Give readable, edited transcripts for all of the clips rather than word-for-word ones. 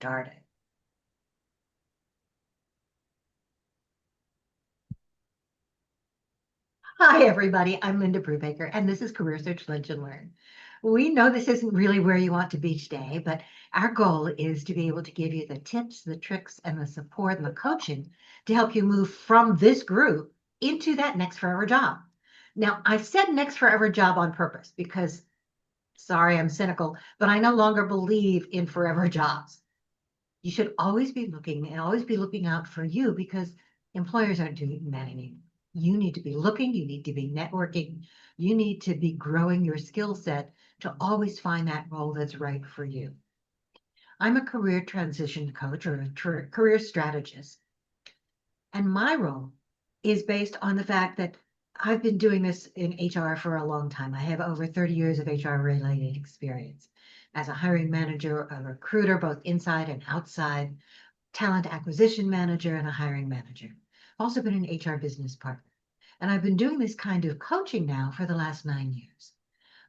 started. Hi, everybody. I'm Linda Brubaker, and this is Career Search Lunch and Learn. We know this isn't really where you want to be today, but our goal is to be able to give you the tips, the tricks, and the support and the coaching to help you move from this group into that next forever job. Now, I said next forever job on purpose because, sorry, I'm cynical, but I no longer believe in forever jobs. You should always be looking and always be looking out for you because employers aren't doing that anymore. You need to be looking, you need to be networking, you need to be growing your skill set to always find that role that's right for you. I'm a career transition coach or a career strategist, and my role is based on the fact that I've been doing this in HR for a long time. I have over 30 years of HR related experience as a hiring manager, a recruiter, both inside and outside, talent acquisition manager, and a hiring manager. I've also been an HR business partner. And I've been doing this kind of coaching now for the last 9 years.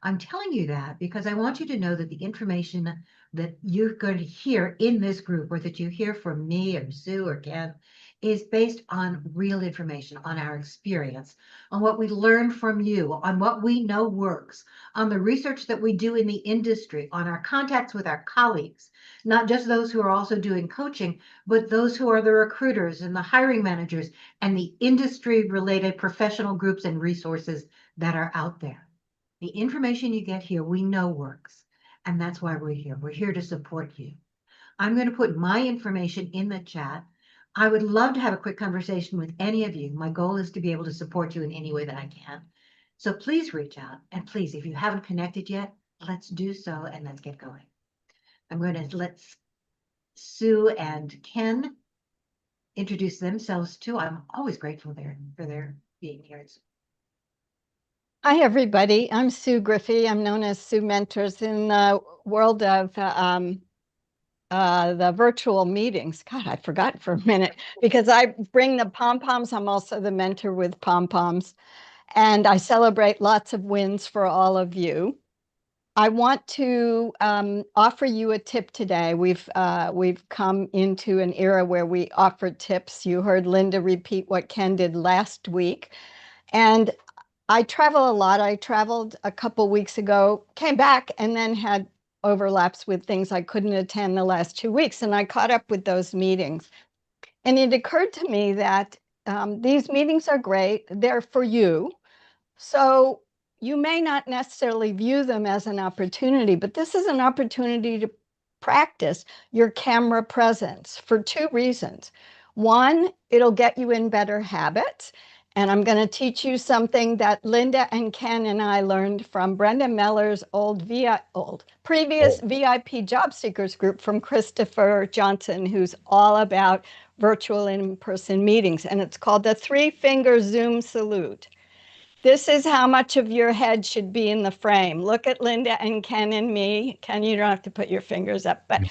I'm telling you that because I want you to know that the information that you're going to hear in this group, or that you hear from me or Sue or Ken, is based on real information, on our experience, on what we learned from you, on what we know works, on the research that we do in the industry, on our contacts with our colleagues, not just those who are also doing coaching, but those who are the recruiters and the hiring managers and the industry-related professional groups and resources that are out there. The information you get here, we know works, and that's why we're here. We're here to support you. I'm going to put my information in the chat. I would love to have a quick conversation with any of you. My goal is to be able to support you in any way that I can. So please reach out, and please, if you haven't connected yet, let's do so and let's get going. I'm going to let Sue and Ken introduce themselves too. I'm always grateful for their being here. Hi, everybody. I'm Sue Griffey. I'm known as Sue Mentors in the world of the virtual meetings. God, I forgot for a minute because I bring the pom-poms. I'm also the mentor with pom-poms, and I celebrate lots of wins for all of you. I want to offer you a tip today. We've come into an era where we offer tips. You heard Linda repeat what Ken did last week, and I travel a lot. I traveled a couple weeks ago, came back, and then had overlaps with things I couldn't attend the last 2 weeks, and I caught up with those meetings. And it occurred to me that these meetings are great. They're for you. So you may not necessarily view them as an opportunity, but this is an opportunity to practice your camera presence for 2 reasons. One, it'll get you in better habits. And I'm going to teach you something that Linda and Ken and I learned from Brenda Meller's previous VIP job seekers group from Christopher Johnson, who's all about virtual and in-person meetings. And it's called the 3-finger Zoom salute. This is how much of your head should be in the frame. Look at Linda and Ken and me. Ken, you don't have to put your fingers up, but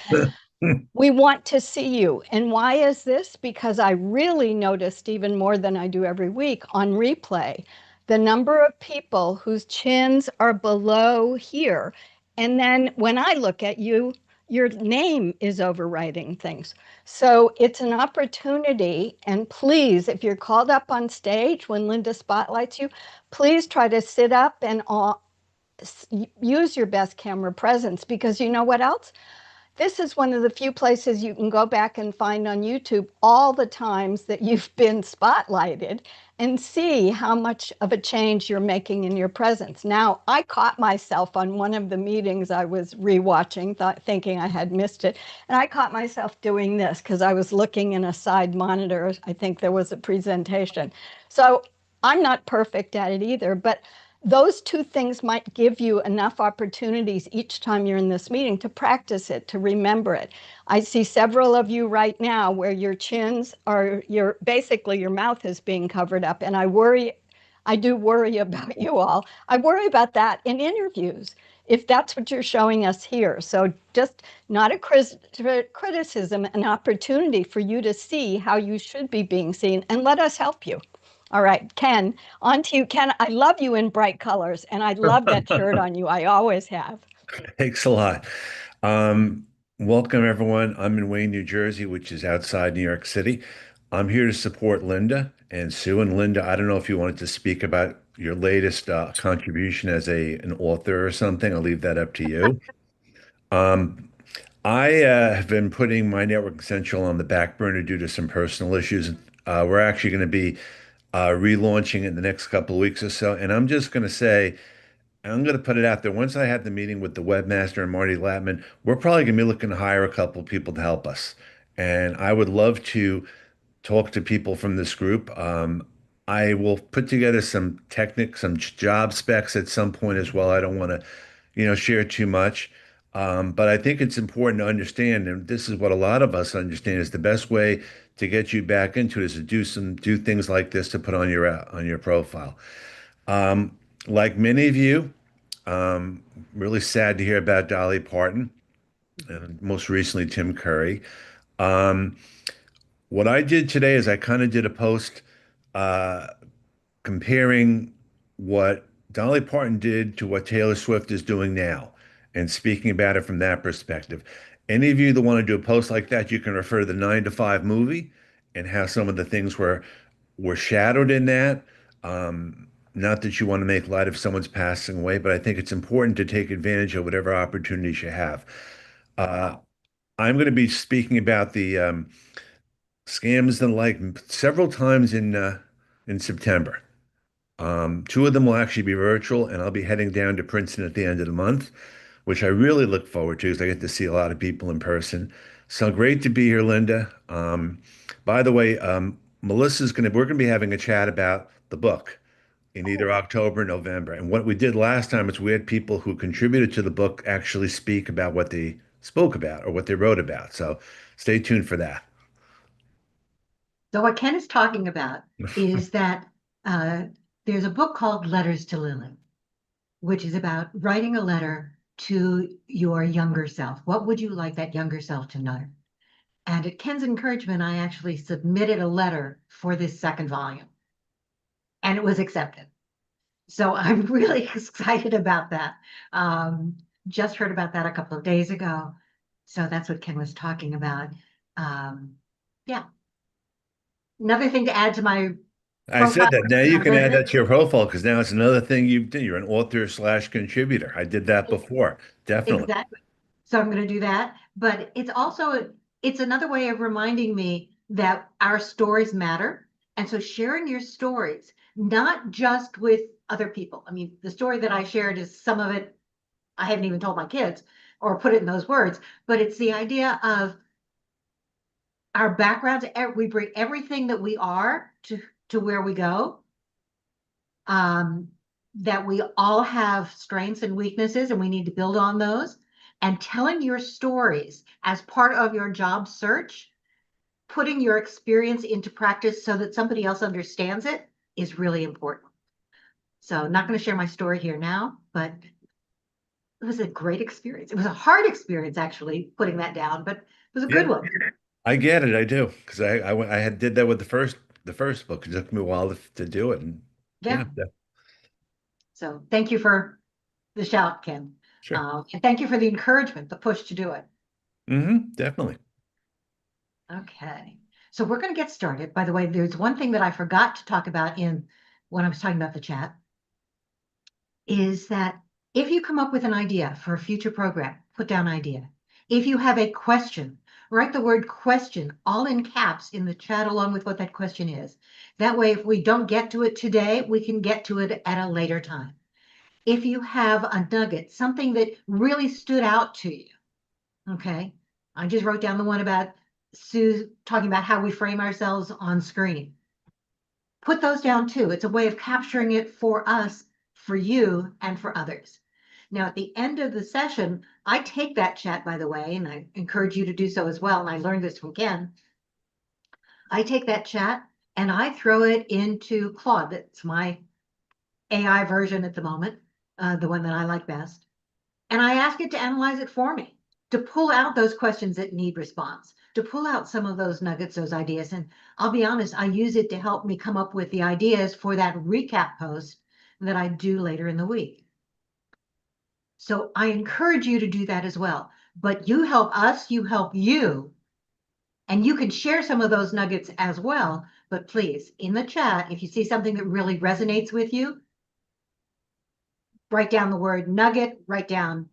we want to see you. And why is this? Because I really noticed, even more than I do every week on replay, the number of people whose chins are below here. And then when I look at you, your name is overwriting things. So it's an opportunity. And please, if you're called up on stage when Linda spotlights you, please try to sit up and use your best camera presence, because you know what else? This is one of the few places you can go back and find on YouTube all the times that you've been spotlighted and see how much of a change you're making in your presence. Now, I caught myself on one of the meetings I was rewatching, thinking I had missed it, and I caught myself doing this because I was looking in a side monitor. I think there was a presentation. So I'm not perfect at it either, but those 2 things might give you enough opportunities each time you're in this meeting to practice it, to remember it. I see several of you right now where your chins are, basically your mouth is being covered up. And I do worry about you all. I worry about that in interviews, if that's what you're showing us here. So just not a criticism, an opportunity for you to see how you should be being seen, and let us help you. All right, Ken, on to you. Ken, I love you in bright colors, and I love that shirt on you. I always have. Thanks a lot. Welcome, everyone. I'm in Wayne, New Jersey, which is outside New York City. I'm here to support Linda and Sue. And Linda, I don't know if you wanted to speak about your latest contribution as an author or something. I'll leave that up to you. Um, I have been putting my Network Essential on the back burner due to some personal issues. We're actually going to be relaunching it in the next couple of weeks or so. And I'm just going to say, I'm going to put it out there. Once I had the meeting with the webmaster and Marty Latman, we're probably going to be looking to hire a couple of people to help us. And I would love to talk to people from this group. I will put together some job specs at some point as well. I don't want to, share too much. But I think it's important to understand, and this is what a lot of us understand, is the best way to get you back into it is to do things like this to put on your profile. Like many of you, really sad to hear about Dolly Parton and most recently Tim Curry. Um, what I did today is I kind of did a post uh, comparing what Dolly Parton did to what Taylor Swift is doing now and speaking about it from that perspective. Any of you that want to do a post like that, you can refer to the 9 to 5 movie and how some of the things were shadowed in that. Not that you want to make light of someone's passing away, but I think it's important to take advantage of whatever opportunities you have. Uh, I'm going to be speaking about the scams and the like several times in September. Two of them will actually be virtual, and I'll be heading down to Princeton at the end of the month, which I really look forward to because I get to see a lot of people in person. So great to be here, Linda. By the way, we're gonna be having a chat about the book in either October or November. And what we did last time is we had people who contributed to the book actually speak about what they spoke about or what they wrote about. So stay tuned for that. So what Ken is talking about is that uh, there's a book called Letters to Lily, which is about writing a letter to your younger self. What would you like that younger self to know? And at Ken's encouragement, I actually submitted a letter for this second volume, and it was accepted. So I'm really excited about that. Just heard about that a couple of days ago. So that's what Ken was talking about. Um, yeah. Another thing to add to my I profile. said that now you can add that to your profile because now it's another thing you've done. You're an author slash contributor. I did that before. Definitely. Exactly. So I'm going to do that. But it's another way of reminding me that our stories matter. And so sharing your stories, not just with other people. I mean, the story that I shared is some of it I haven't even told my kids or put it in those words, but it's the idea of our backgrounds. We bring everything that we are to where we go. That we all have strengths and weaknesses, and we need to build on those. And telling your stories as part of your job search, putting your experience into practice so that somebody else understands it is really important. So I'm not going to share my story here now, but it was a great experience. It was a hard experience, actually, putting that down, but it was a good Yeah, one. I get it. I do because I had did that with the first book. It took me a while to do it, and yeah, Yeah. So thank you for the shout, Ken. sure. And thank you for the encouragement, the push to do it. Definitely. Okay. So we're going to get started. By the way, there's one thing that I forgot to talk about in when I was talking about the chat is that if you come up with an idea for a future program, put down idea. If you have a question, write the word question all in caps in the chat along with what that question is. That way, if we don't get to it today, we can get to it at a later time. If you have a nugget, something that really stood out to you, okay? I just wrote down the one about Sue talking about how we frame ourselves on screen. Put those down too. It's a way of capturing it for us, for you, and for others. Now, at the end of the session, I take that chat, by the way, and I encourage you to do so as well. And I learned this from Ken. I take that chat and I throw it into Claude. That's my AI version at the moment, the one that I like best. And I ask it to analyze it for me, to pull out those questions that need response, to pull out some of those nuggets, those ideas. And I'll be honest, I use it to help me come up with the ideas for that recap post that I do later in the week. So I encourage you to do that as well. but you help us, you help you. And you can share some of those nuggets as well. But please, in the chat, if you see something that really resonates with you, write down the word nugget, write down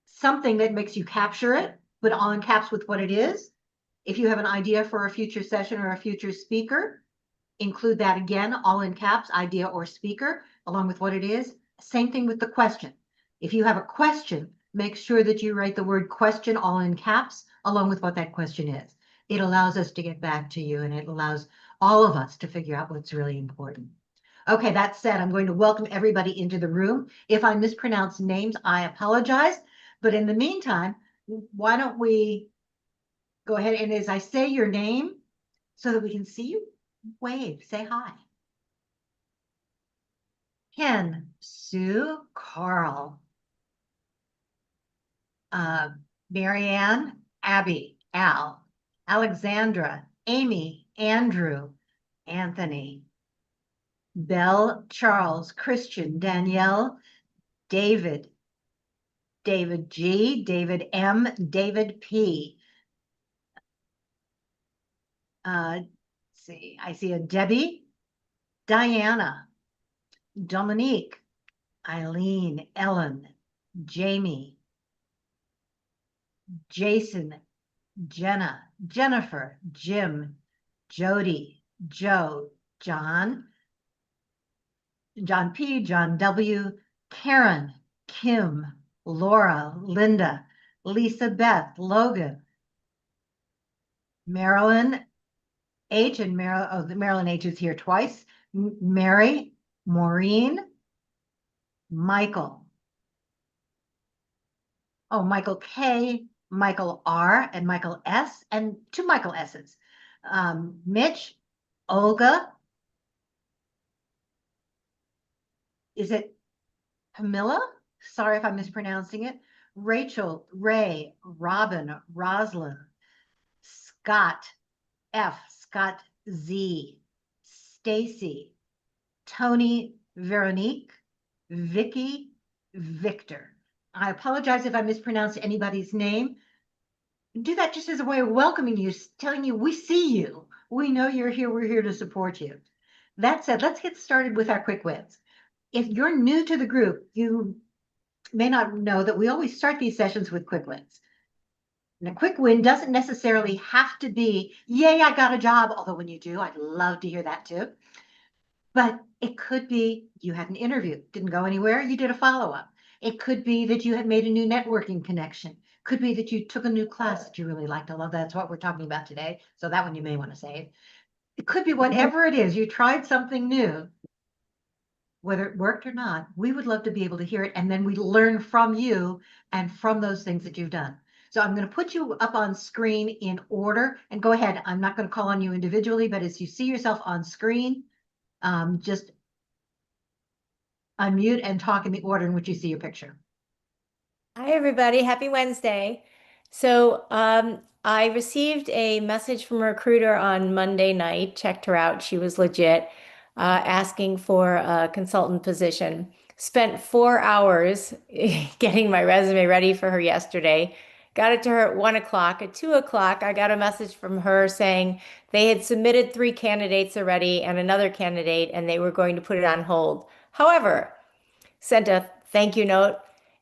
something that makes you capture it, put all in caps with what it is. If you have an idea for a future session or a future speaker, include that again, all in caps, idea or speaker, along with what it is. Same thing with the question. If you have a question, make sure that you write the word question all in caps, along with what that question is. It allows us to get back to you, and it allows all of us to figure out what's really important. Okay, that said, I'm going to welcome everybody into the room. If I mispronounce names, I apologize. But in the meantime, why don't we go ahead and as I say your name so that we can see you, wave, say hi. Ken, Sue, Carl, Marianne, Abby, Al, Alexandra, Amy, Andrew, Anthony, Belle, Charles, Christian, Danielle, David, David G, David M, David P. See, I see a Debbie, Diana, Dominique, Eileen, Ellen, Jamie, Jason, Jenna, Jennifer, Jim, Jody, Joe, John, John P, John W, Karen, Kim, Laura, Linda, Lisa Beth, Logan, Marilyn H, and Marilyn H is here twice, Mary, Maureen, Michael. Oh, Michael K, Michael R, and Michael S, and two Michael S's. Mitch, Olga. Is it Camilla? Sorry if I'm mispronouncing it. Rachel, Ray, Robin, Roslyn, Scott F, Scott Z, Stacy, Tony, Veronique, Vicky, Victor. I apologize if I mispronounced anybody's name. Do that just as a way of welcoming you, telling you we see you. We know you're here. We're here to support you. That said, let's get started with our quick wins. If you're new to the group, you may not know that we always start these sessions with quick wins. And a quick win doesn't necessarily have to be, yay, I got a job. Although when you do, I'd love to hear that too. But it could be you had an interview, didn't go anywhere, you did a follow-up. It could be that you had made a new networking connection. Could be that you took a new class that you really liked. I love that's what we're talking about today. So that one you may want to save. It could be whatever it is. You tried something new. Whether it worked or not, we would love to be able to hear it. And then we learn from you and from those things that you've done. So I'm going to put you up on screen in order. And go ahead. I'm not going to call on you individually, but as you see yourself on screen, just unmute and talk in the order in which you see your picture. Hi, everybody. Happy Wednesday. So I received a message from a recruiter on Monday night, checked her out. She was legit, asking for a consultant position. Spent 4 hours getting my resume ready for her yesterday. Got it to her at 1 o'clock. At 2 o'clock, I got a message from her saying they had submitted 3 candidates already and another candidate, and they were going to put it on hold. However, sent a thank you note.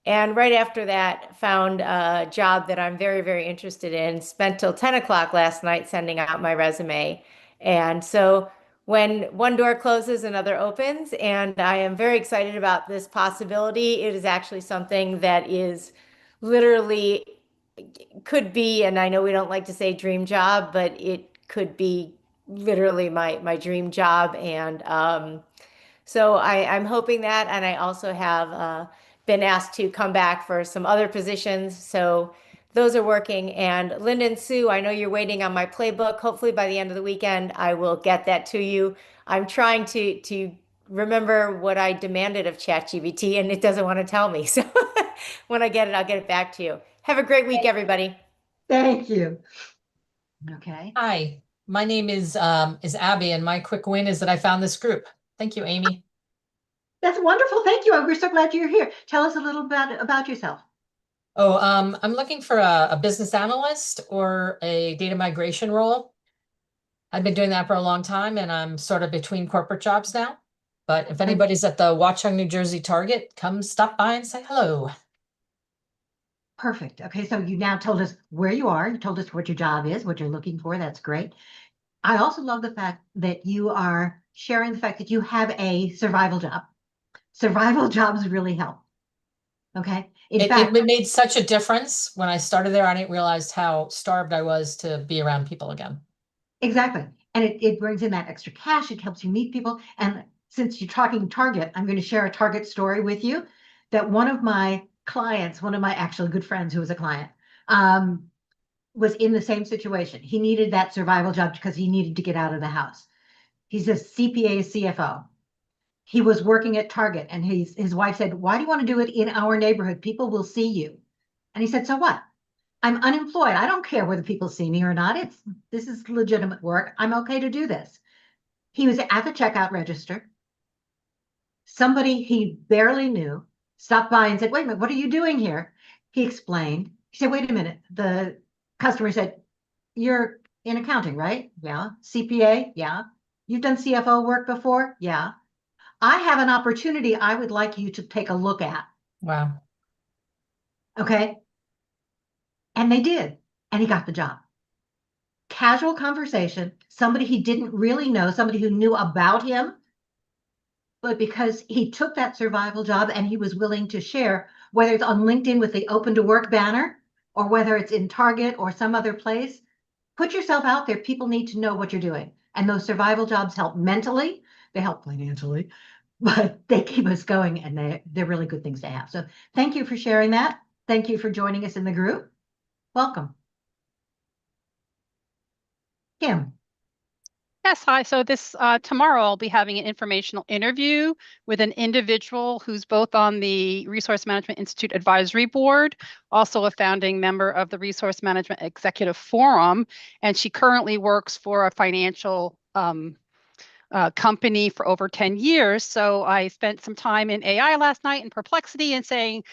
And right after that, found a job that I'm very, very interested in. Spent till 10 o'clock last night sending out my resume. And so when one door closes, another opens. And I am very excited about this possibility. It is actually something that is literally could be, and I know we don't like to say dream job, but it could be literally my dream job. And so I'm hoping that. And I also have been asked to come back for some other positions. So those are working. And Linda and Sue, I know you're waiting on my playbook. Hopefully by the end of the weekend, I will get that to you. I'm trying to remember what I demanded of ChatGPT, and it doesn't want to tell me. So when I get it, I'll get it back to you. Have a great week, everybody. Thank you. Okay. Hi, my name is Abby, and my quick win is that I found this group. Thank you, Amy. That's wonderful. Thank you. We're so glad you're here. Tell us a little bit about yourself. Oh, I'm looking for a business analyst or a data migration role. I've been doing that for a long time and I'm sort of between corporate jobs now. But if anybody's at the Watchung, New Jersey Target, come stop by and say hello. Perfect. Okay, so you now told us where you are. You told us what your job is, what you're looking for. That's great. I also love the fact that you are sharing the fact that you have a survival job. Survival jobs really help. Okay. In It fact, made such a difference. When I started there, I didn't realize how starved I was to be around people again. exactly. And it brings in that extra cash. It helps you meet people. And since you're talking Target, I'm going to share a Target story with you that one of my clients, one of my actually good friends who was a client, was in the same situation. He needed that survival job because he needed to get out of the house. He's a CPA, CFO. He was working at Target and his wife said, "Why do you want to do it in our neighborhood? People will see you." And he said, "So what? I'm unemployed. I don't care whether people see me or not. This is legitimate work. I'm okay to do this." He was at the checkout register. Somebody he barely knew stopped by and said, "Wait a minute, what are you doing here?" He explained. He said, "Wait a minute." The customer said, "You're in accounting, right?" "Yeah." "CPA?" "Yeah." "You've done CFO work before?" "Yeah." "I have an opportunity I would like you to take a look at." Wow. Okay. And they did. And he got the job. Casual conversation, somebody he didn't really know, somebody who knew about him, but because he took that survival job and he was willing to share, whether it's on LinkedIn with the open to work banner or whether it's in Target or some other place, put yourself out there. People need to know what you're doing. And those survival jobs help mentally, they help financially, but they keep us going and they're really good things to have. So thank you for sharing that. Thank you for joining us in the group. Welcome. Kim. Yes, hi. So this tomorrow I'll be having an informational interview with an individual who's both on the Resource Management Institute Advisory Board, also a founding member of the Resource Management Executive Forum, and she currently works for a financial company for over 10 years. So I spent some time in AI last night in Perplexity and saying,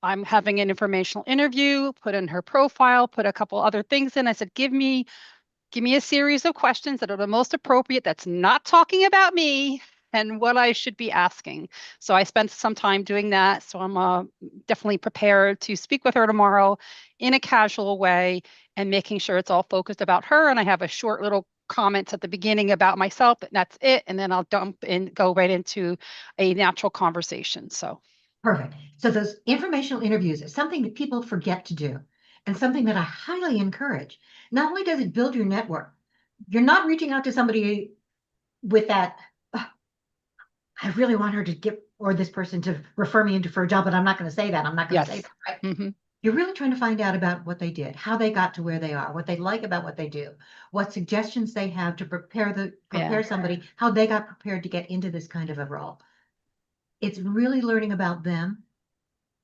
I'm having an informational interview, put in her profile, put a couple other things in. I said, give me a series of questions that are the most appropriate, that's not talking about me and what I should be asking. So I spent some time doing that. So I'm definitely prepared to speak with her tomorrow in a casual way and making sure it's all focused about her. And I have a short little comments at the beginning about myself, and that's it. And then I'll dump and go right into a natural conversation. So Perfect. So those informational interviews is something that people forget to do and something that I highly encourage. Not only does it build your network, you're not reaching out to somebody with that, "Oh, I really want her to get, or this person to refer me into for a job, but I'm not going to say that. I'm not going to say yes. that." Right? Mm-hmm. You're really trying to find out about what they did, how they got to where they are, what they like about what they do, what suggestions they have to prepare Yeah. somebody, how they got prepared to get into this kind of a role. It's really learning about them.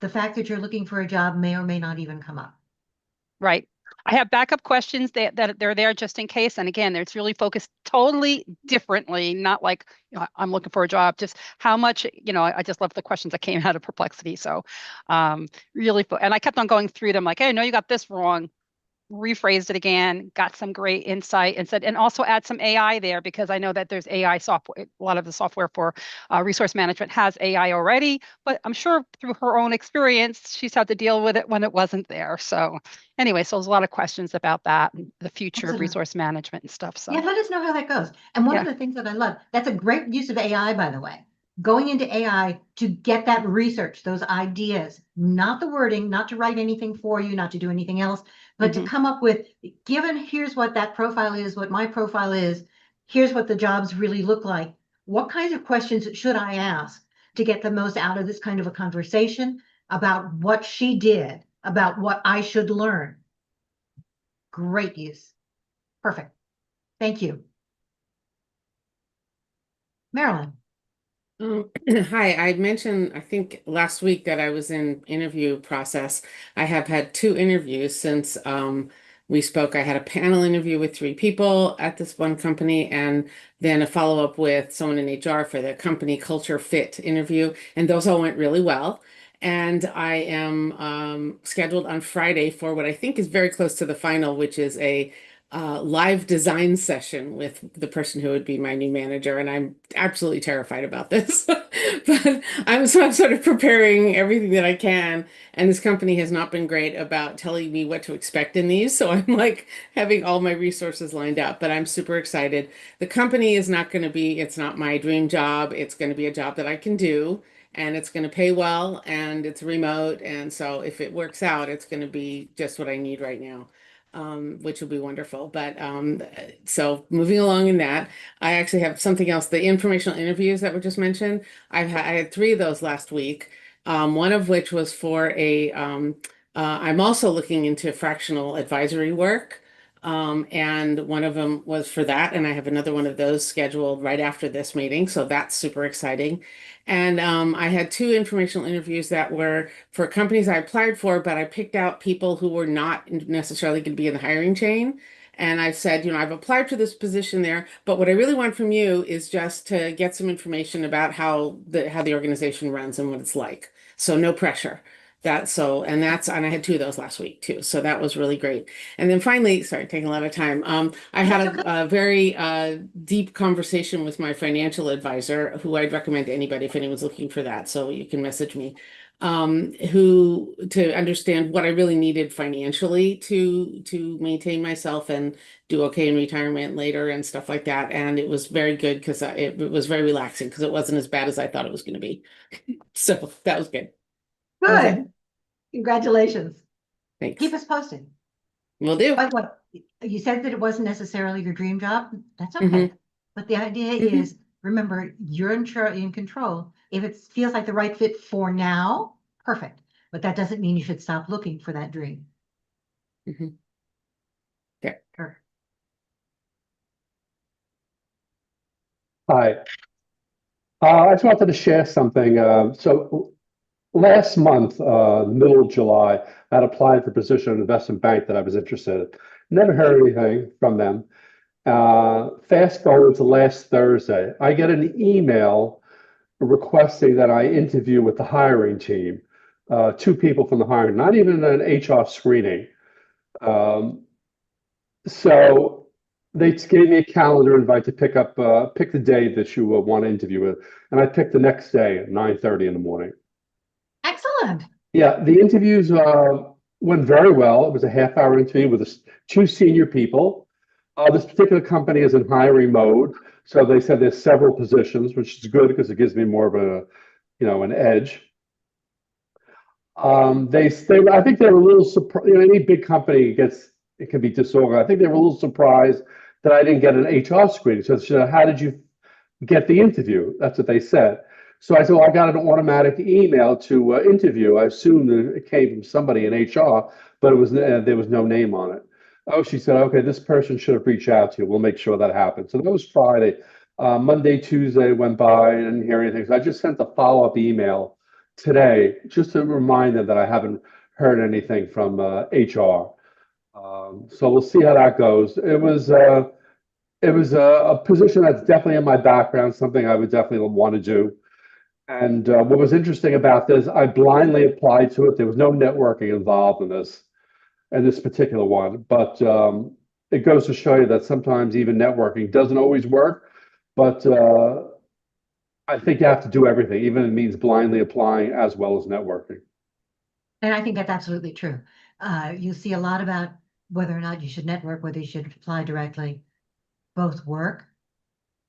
The fact that you're looking for a job may or may not even come up. Right. I have backup questions that they're there just in case. And again, it's really focused totally differently, not like, I'm looking for a job, just how much, I just love the questions that came out of Perplexity. So really, and I kept on going through them like, hey, no, you got this wrong. Rephrased it again, got some great insight and said, and also add some AI there because I know that there's AI software. A lot of the software for resource management has AI already, but I'm sure through her own experience, she's had to deal with it when it wasn't there. So anyway, so there's a lot of questions about that and the future of Absolutely. resource management and stuff. Yeah, So let us know how that goes. And one of Yeah. the things that I love, that's a great use of AI, by the way. Going into AI to get that research, those ideas, not the wording, not to write anything for you, not to do anything else, but to Mhm. come up with, given here's what that profile is, what my profile is, here's what the jobs really look like. What kinds of questions should I ask to get the most out of this kind of a conversation about what she did, about what I should learn? Great use. Perfect. Thank you. Marilyn. Hi, I mentioned, I think last week that I was in interview process. I have had two interviews since we spoke. I had a panel interview with three people at this one company and then a follow-up with someone in HR for the company culture fit interview. And those all went really well. And I am scheduled on Friday for what I think is very close to the final, which is a live design session with the person who would be my new manager. And I'm absolutely terrified about this, but I'm sort of preparing everything that I can. And this company has not been great about telling me what to expect in these. So I'm like having all my resources lined up, but I'm super excited. The company is not going to be, it's not my dream job. It's going to be a job that I can do, and it's going to pay well, and it's remote. And so if it works out, it's going to be just what I need right now, which will be wonderful. But so moving along in that, I actually have something else. The informational interviews that were just mentioned, I had 3 of those last week. One of which was for I'm also looking into fractional advisory work. And one of them was for that. And I have another one of those scheduled right after this meeting. So that's super exciting. And I had 2 informational interviews that were for companies I applied for, but I picked out people who were not necessarily going to be in the hiring chain. And I said, you know, I've applied for this position there, but what I really want from you is just to get some information about how the organization runs and what it's like. So no pressure. And I had 2 of those last week too. So that was really great. And then finally, sorry, taking a lot of time. I had a very deep conversation with my financial advisor, who I'd recommend to anybody if anyone's looking for that. So you can message me, who to understand what I really needed financially to maintain myself and do okay in retirement later and stuff like that. And it was very good because it was very relaxing because it wasn't as bad as I thought it was going to be. So that was good. That was it. Good. Congratulations. Thanks. Keep us posted. Will do. By the way, you said that it wasn't necessarily your dream job. That's okay. Mhm. But the idea Mhm. is, remember, you're in control. If it feels like the right fit for now, perfect. But that doesn't mean you should stop looking for that dream. Mhm. Okay. Sure. Hi. I just wanted to share something. So last month, middle of July, I had applied for a position in an investment bank that I was interested in. Never heard anything from them. Fast forward to last Thursday, I get an email requesting that I interview with the hiring team, 2 people from the hiring, not even an HR screening. So they gave me a calendar invite to pick the day that you want to interview with, and I picked the next day at 9:30 in the morning. Excellent. Yeah, the interviews went very well. It was a half-hour interview with 2 senior people. This particular company is in hiring mode, so they said there's several positions, which is good because it gives me more of an edge. I think they were a little surprised. Any big company it can be disorganized. I think they were a little surprised that I didn't get an HR screening. So, how did you get the interview? That's what they said. So I said, well, I got an automatic email to interview. I assumed that it came from somebody in HR, but there was no name on it. Oh, she said, okay, this person should have reached out to you. We'll make sure that happens. So that was Friday. Monday, Tuesday went by. I didn't hear anything. So I just sent a follow-up email today just to remind them that I haven't heard anything from HR. So we'll see how that goes. It was a position that's definitely in my background, something I would definitely want to do. And what was interesting about this, I blindly applied to it. There was no networking involved in this particular one. But it goes to show you that sometimes even networking doesn't always work. But I think you have to do everything, even if it means blindly applying as well as networking. And I think that's absolutely true. You see a lot about whether or not you should network, whether you should apply directly. Both work.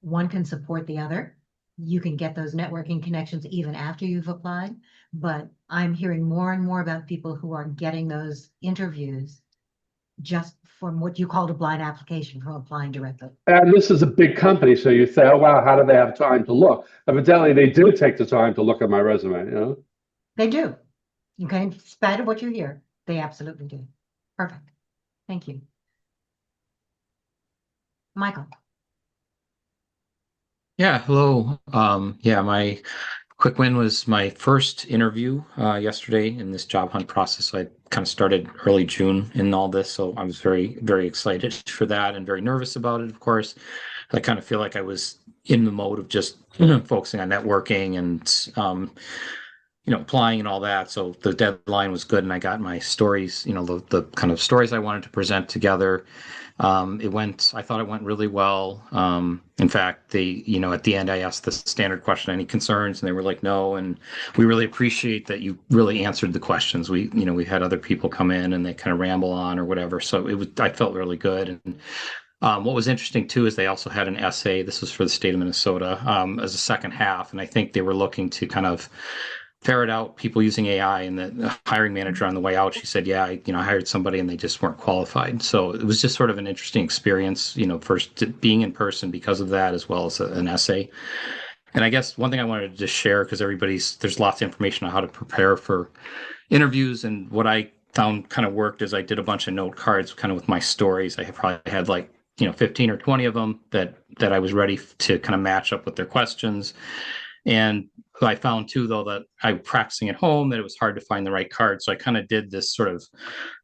One can support the other. You can get those networking connections even after you've applied. But I'm hearing more and more about people who are getting those interviews just from what you called a blind application, from applying directly. And this is a big company, so you say, oh, wow, how do they have time to look? Evidently, they do take the time to look at my resume, They do. Okay, in spite of what you hear, they absolutely do. Perfect. Thank you. Michael. Yeah, hello. Yeah, my quick win was my first interview yesterday in this job hunt process. So I kind of started early June in all this, so I was very, very excited for that and very nervous about it, of course. I kind of feel like I was in the mode of just focusing on networking and applying and all that. So the deadline was good, and I got my stories, the kind of stories I wanted to present together. I thought it went really well. In fact, at the end, I asked the standard question, any concerns? And they were like, no. And we really appreciate that you really answered the questions. We had other people come in and they kind of ramble on or whatever. So I felt really good. And what was interesting too is they also had an essay. This was for the state of Minnesota, as a second half. And I think they were looking to kind of ferret out people using AI. And the hiring manager on the way out, she said, yeah, I hired somebody and they just weren't qualified. So it was just sort of an interesting experience, first being in person because of that, as well as an essay. And I guess one thing I wanted to just share, because there's lots of information on how to prepare for interviews. And what I found kind of worked is I did a bunch of note cards kind of with my stories. I probably had 15 or 20 of them that I was ready to kind of match up with their questions. And I found too, though, that I was practicing at home, that it was hard to find the right card. So I kind of did this sort of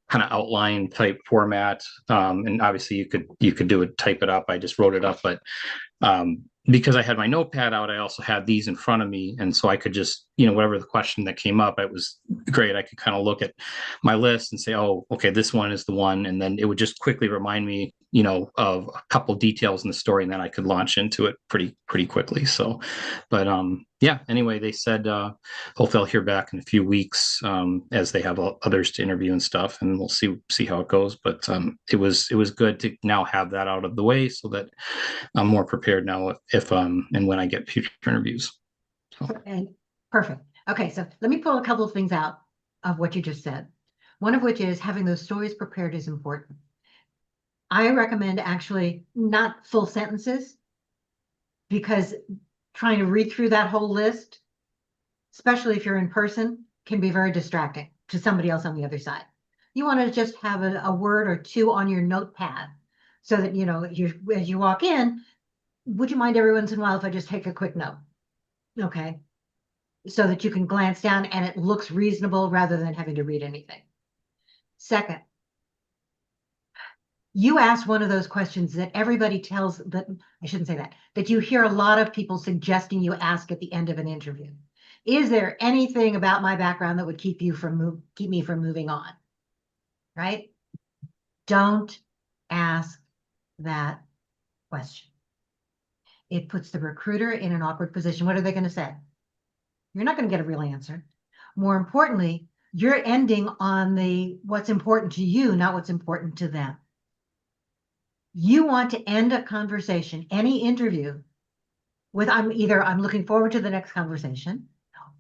kind of outline type format. And obviously you could do it, type it up. I just wrote it up, but because I had my notepad out, I also had these in front of me. And so I could just, whatever the question that came up, it was great. I could kind of look at my list and say, oh, okay, this one is the one. And then it would just quickly remind me, of a couple details in the story, and then I could launch into it pretty quickly. So, but yeah, anyway, they said, hopefully I'll hear back in a few weeks, as they have others to interview and stuff, and we'll see how it goes. But it was good to now have that out of the way, so that I'm more prepared now if and when I get future interviews. So. And perfect. Okay, so let me pull a couple of things out of what you just said. One of which is having those stories prepared is important. I recommend actually not full sentences, because trying to read through that whole list, especially if you're in person, can be very distracting to somebody else on the other side. You want to just have a word or two on your notepad, so that, as you walk in, would you mind every once in a while if I just take a quick note? Okay. So that you can glance down and it looks reasonable rather than having to read anything. Second, you asked one of those questions that everybody tells, that I shouldn't say that you hear a lot of people suggesting you ask at the end of an interview. Is there anything about my background that would keep me from moving on? Right? Don't ask that question. It puts the recruiter in an awkward position. What are they going to say? You're not going to get a real answer. More importantly, you're ending on what's important to you, not what's important to them. You want to end a conversation, any interview, with I'm looking forward to the next conversation,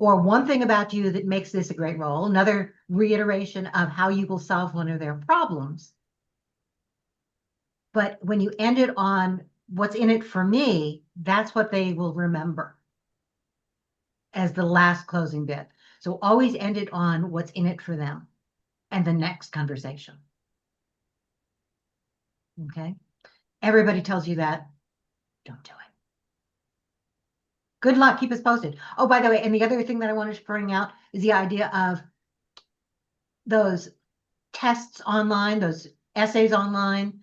or one thing about you that makes this a great role, another reiteration of how you will solve one of their problems. But when you end it on what's in it for me, that's what they will remember as the last closing bit. So always end it on what's in it for them and the next conversation. Okay? Everybody tells you that. Don't do it. Good luck. Keep us posted. Oh, by the way, and the other thing that I wanted to bring out is the idea of those tests online, those essays online,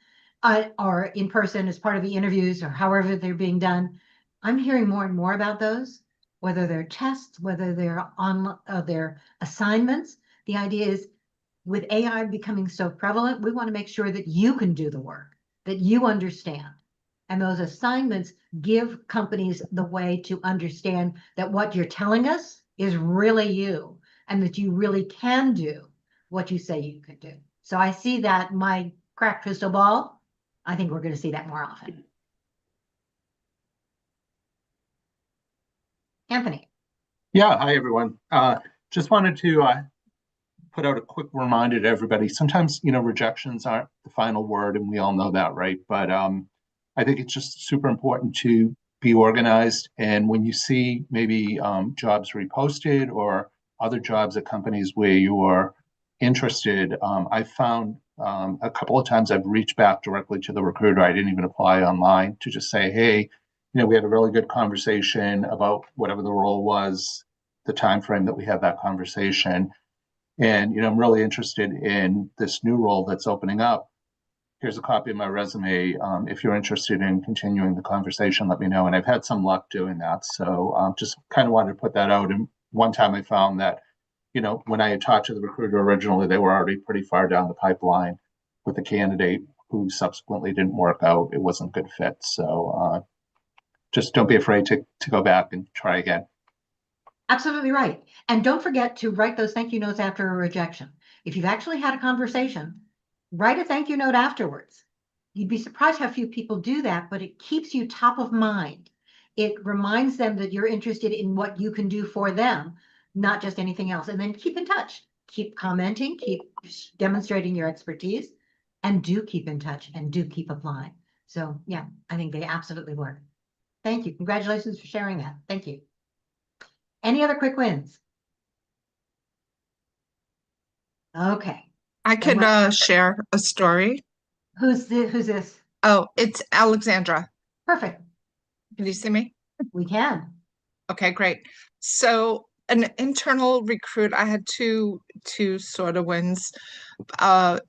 or in person as part of the interviews, or however they're being done. I'm hearing more and more about those, whether they're tests, whether they're their assignments. The idea is, with AI becoming so prevalent, we want to make sure that you can do the work, that you understand. And those assignments give companies the way to understand that what you're telling us is really you, and that you really can do what you say you can do. So I see that, my cracked crystal ball, I think we're going to see that more often. Anthony. Yeah, hi everyone. Just wanted to put out a quick reminder to everybody. Sometimes, rejections aren't the final word, and we all know that, right? But I think it's just super important to be organized. And when you see maybe jobs reposted or other jobs at companies where you are interested, I found a couple of times I've reached back directly to the recruiter. I didn't even apply online, to just say, hey, we had a really good conversation about whatever the role was, the time frame that we had that conversation. And, I'm really interested in this new role that's opening up. Here's a copy of my resume. If you're interested in continuing the conversation, let me know. And I've had some luck doing that. So just kind of wanted to put that out. And one time I found that, when I had talked to the recruiter originally, they were already pretty far down the pipeline with a candidate who subsequently didn't work out. It wasn't a good fit. So just don't be afraid to go back and try again. Absolutely right. And don't forget to write those thank you notes after a rejection. If you've actually had a conversation, write a thank you note afterwards. You'd be surprised how few people do that, but it keeps you top of mind. It reminds them that you're interested in what you can do for them, not just anything else. And then keep in touch, keep commenting, keep demonstrating your expertise, and do keep in touch and do keep applying. So yeah, I think they absolutely work. Thank you. Congratulations for sharing that. Thank you. Any other quick wins? Okay. I could share a story. Who's this? Oh, it's Alexandra. Perfect. Can you see me? We can. Okay, great. So an internal recruit, I had two sort of wins.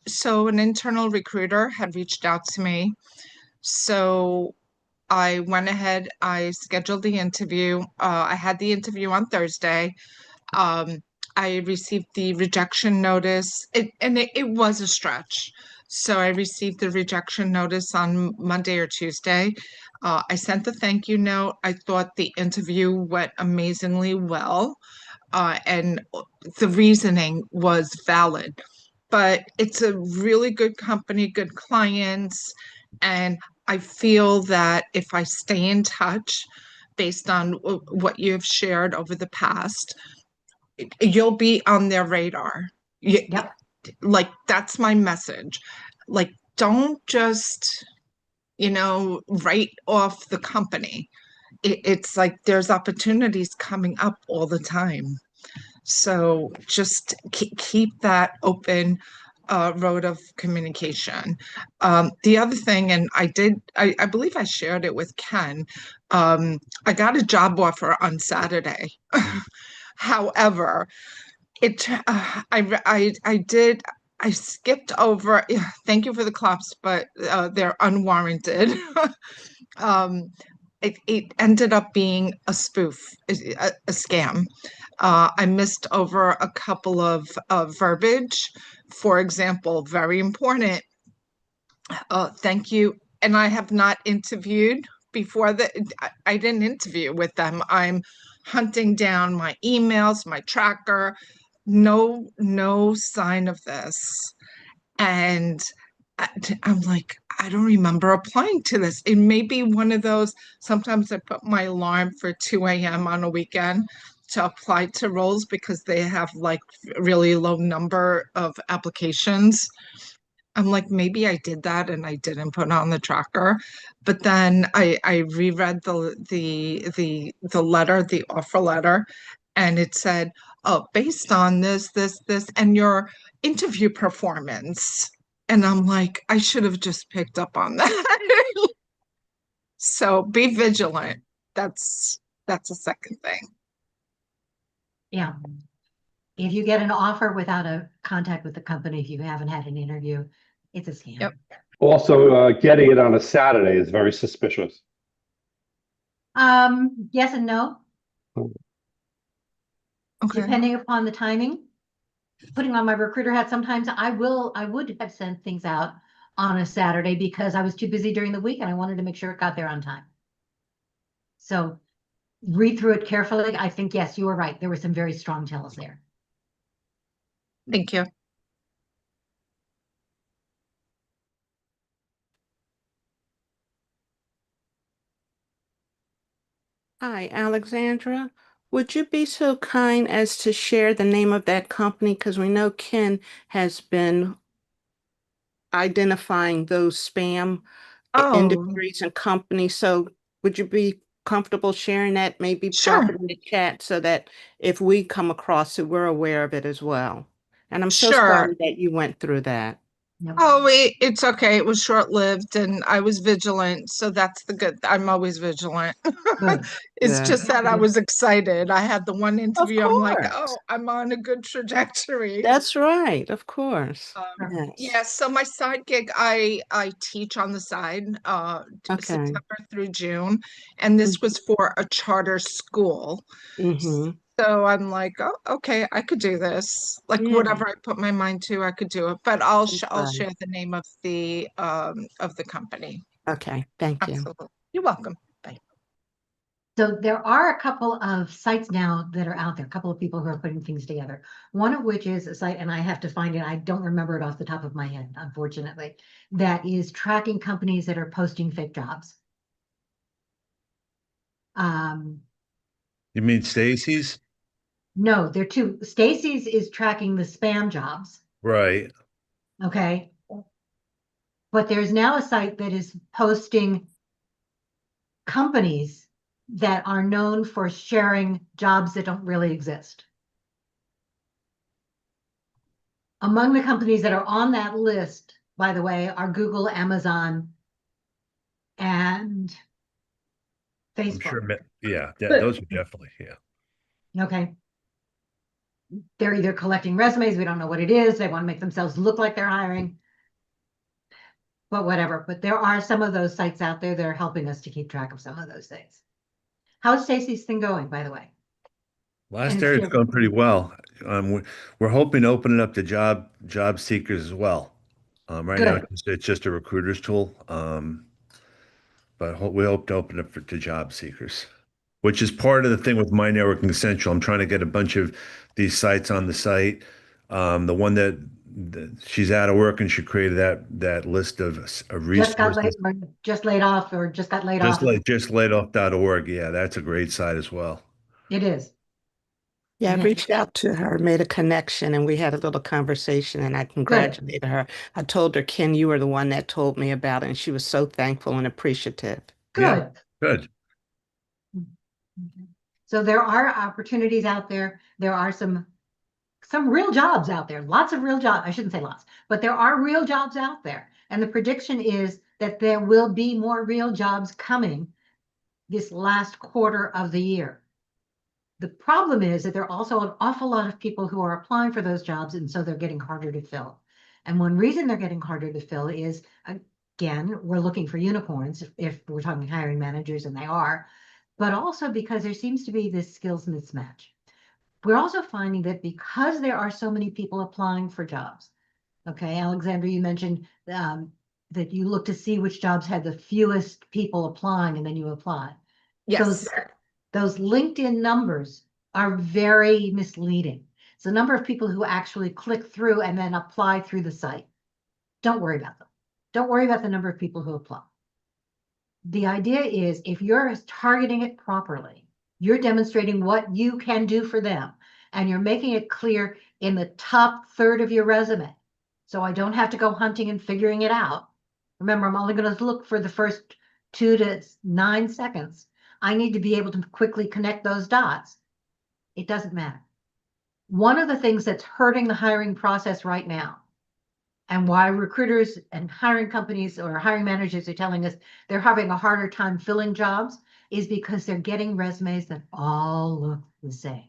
So an internal recruiter had reached out to me. So I went ahead, I scheduled the interview. I had the interview on Thursday. I received the rejection notice, and it was a stretch. So I received the rejection notice on Monday or Tuesday. I sent the thank you note. I thought the interview went amazingly well, and the reasoning was valid. But it's a really good company, good clients, and I feel that if I stay in touch based on what you've shared over the past, you'll be on their radar. Yep. Like, that's my message. Like, don't just, write off the company. It's like there's opportunities coming up all the time. So just keep that open road of communication. The other thing, and I believe I shared it with Ken, I got a job offer on Saturday. However, I skipped over. Thank you for the claps, but they're unwarranted. It ended up being a spoof, a scam. I missed over a couple of verbiage. For example, very important. Thank you. And I have not interviewed before that. I didn't interview with them. I'm hunting down my emails, my tracker. No sign of this. And I'm like, I don't remember applying to this. It may be one of those, sometimes I put my alarm for 2 a.m. on a weekend to apply to roles because they have like really low number of applications. I'm like, maybe I did that and I didn't put on the tracker. But then I reread the letter, the offer letter, and it said, oh, based on this, and your interview performance. And I'm like, I should have just picked up on that. So be vigilant. That's a second thing. Yeah. If you get an offer without a contact with the company, if you haven't had an interview, it's a scam. Yep. Also, getting it on a Saturday is very suspicious. Yes and no. Okay. Depending upon the timing. Putting on my recruiter hat, sometimes I would have sent things out on a Saturday because I was too busy during the week and I wanted to make sure it got there on time. So read through it carefully. I think, yes, you were right. There were some very strong tells there. Thank you. Hi, Alexandra. Would you be so kind as to share the name of that company? Because we know Ken has been identifying those spam industries and companies. So would you be comfortable sharing that? Maybe Sure. drop it in the chat so that if we come across it, we're aware of it as well. And I'm so Sure. sorry that you went through that. Oh, it's okay. It was short-lived and I was vigilant. So that's the good. I'm always vigilant. It's Good. just that I was excited. I had the one interview. I'm like, course. oh, I'm on a good trajectory. That's right. Of course. Yeah. Yes. So my side gig, I teach on the side, Okay. September through June, and this was for a charter school. Mm-hmm. So I'm like, oh, okay, I could do this. Like Yeah. whatever I put my mind to, I could do it. But I'll Right. share the name of the company. Okay, thank you. Absolutely. You're welcome. Bye. So there are a couple of sites now that are out there, a couple of people who are putting things together. One of which is a site, and I have to find it, I don't remember it off the top of my head, unfortunately, that is tracking companies that are posting fake jobs. You mean Stacy's? No, they're two. Stacy's is tracking the spam jobs, Right. okay? But there's now a site that is posting companies that are known for sharing jobs that don't really exist. Among the companies that are on that list, by the way, are Google, Amazon, and I'm Facebook. sure. Those are definitely, yeah. Okay. They're either collecting resumes, we don't know what it is, they want to make themselves look like they're hiring, but whatever. But there are some of those sites out there that are helping us to keep track of some of those things. How's Stacy's thing going, by the way? Last And year it's it's going pretty well. We're hoping to open it up to job seekers as well. Right now good. it's just a recruiter's tool. But we hope to open it to job seekers, which is part of the thing with My Networking Essential. I'm trying to get a bunch of these sites on the site. The one that she's out of work and she created that list of Just got resources. just laid off or just got laid Just off. just laid off.org. Yeah, that's a great site as well. It is. Yeah, I Yeah. reached out to her, made a connection, and we had a little conversation, and I congratulated her. I told her, Ken, you were the one that told me about it, and she was so thankful and appreciative. Good. Good. So there are opportunities out there. There are some real jobs out there, lots of real jobs. I shouldn't say lots, but there are real jobs out there. And the prediction is that there will be more real jobs coming this last quarter of the year. The problem is that there are also an awful lot of people who are applying for those jobs, and so they're getting harder to fill. And one reason they're getting harder to fill is, again, we're looking for unicorns if we're talking hiring managers, and they are, but also because there seems to be this skills mismatch. We're also finding that because there are so many people applying for jobs, okay, Alexandra, you mentioned that you look to see which jobs had the fewest people applying and then you apply. Yes. Those LinkedIn numbers are very misleading. It's the number of people who actually click through and then apply through the site. Don't worry about them. Don't worry about the number of people who apply. The idea is if you're targeting it properly, you're demonstrating what you can do for them, and you're making it clear in the top third of your resume. So I don't have to go hunting and figuring it out. Remember, I'm only going to look for the first 2 to 9 seconds. I need to be able to quickly connect those dots. It doesn't matter. One of the things that's hurting the hiring process right now, and why recruiters and hiring companies or hiring managers are telling us they're having a harder time filling jobs, is because they're getting resumes that all look the same.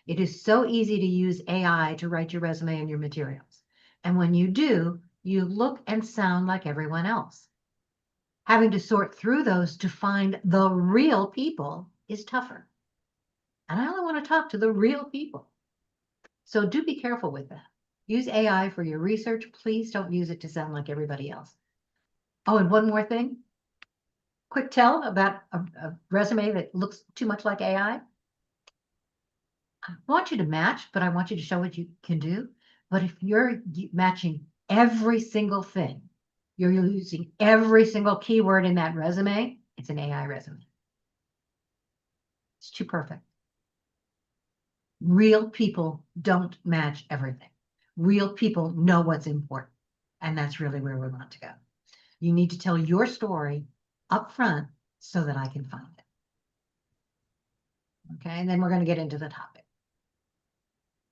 It is so easy to use AI to write your resume and your materials. And when you do, you look and sound like everyone else. Having to sort through those to find the real people is tougher. And I only want to talk to the real people. So do be careful with that. Use AI for your research. Please don't use it to sound like everybody else. Oh, and one more thing. Quick tell about a resume that looks too much like AI. I want you to match, but I want you to show what you can do. But if you're matching every single thing, you're using every single keyword in that resume, it's an AI resume. It's too perfect. Real people don't match everything. Real people know what's important. And that's really where we want to go. You need to tell your story up front so that I can find it. Okay, and then we're going to get into the topic.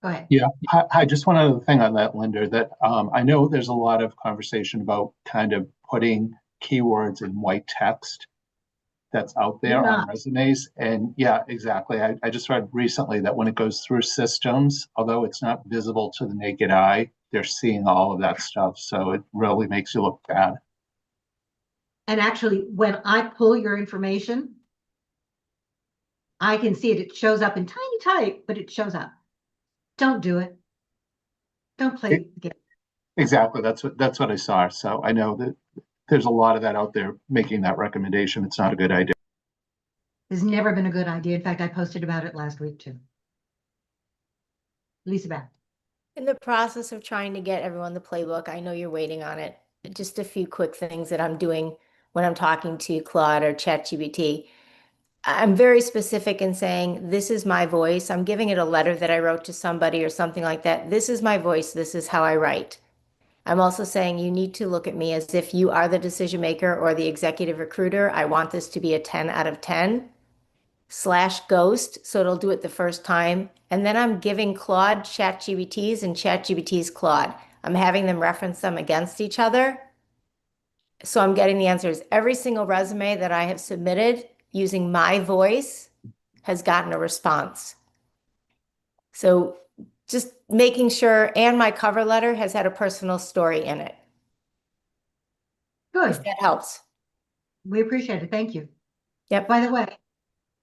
Go ahead. Yeah, hi, just one other thing on that, Linda, that I know there's a lot of conversation about kind of putting keywords in white text that's out there on resumes. And yeah, exactly. I just read recently that when it goes through systems, although it's not visible to the naked eye, they're seeing all of that stuff. So it really makes you look bad. And actually, when I pull your information, I can see it. It shows up in tiny type, but it shows up. Don't do it. Don't play the game. Exactly. That's what I saw. So I know that there's a lot of that out there making that recommendation. It's not a good idea. It's never been a good idea. In fact, I posted about it last week too. Lisa Beth. In the process of trying to get everyone the playbook, I know you're waiting on it. Just a few quick things that I'm doing when I'm talking to Claude or ChatGPT. I'm very specific in saying, this is my voice. I'm giving it a letter that I wrote to somebody or something like that. This is my voice. This is how I write. I'm also saying you need to look at me as if you are the decision maker or the executive recruiter. I want this to be a 10 out of 10 / ghost. So it'll do it the first time. And then I'm giving Claude ChatGPT's and ChatGPT's Claude. I'm having them reference them against each other. So I'm getting the answers. Every single resume that I have submitted using my voice has gotten a response. So just making sure, and my cover letter has had a personal story in it. Good. If that helps. We appreciate it. Thank you. Yep. By the way,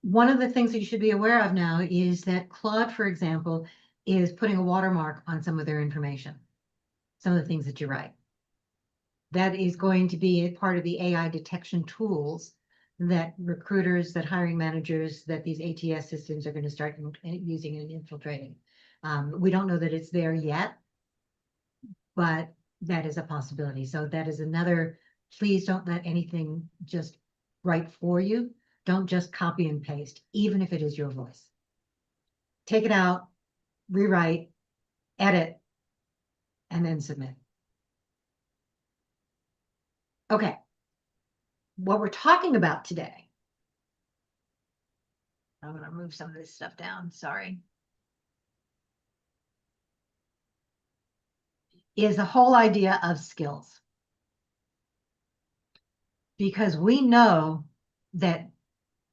one of the things that you should be aware of now is that Claude, for example, is putting a watermark on some of their information, some of the things that you write. That is going to be a part of the AI detection tools that recruiters, that hiring managers, that these ATS systems are going to start using and infiltrating. We don't know that it's there yet, but that is a possibility. So that is another, please don't let anything just write for you. Don't just copy and paste, even if it is your voice. Take it out, rewrite, edit, and then submit. Okay. What we're talking about today, I'm going to move some of this stuff down, sorry, is the whole idea of skills. Because we know that,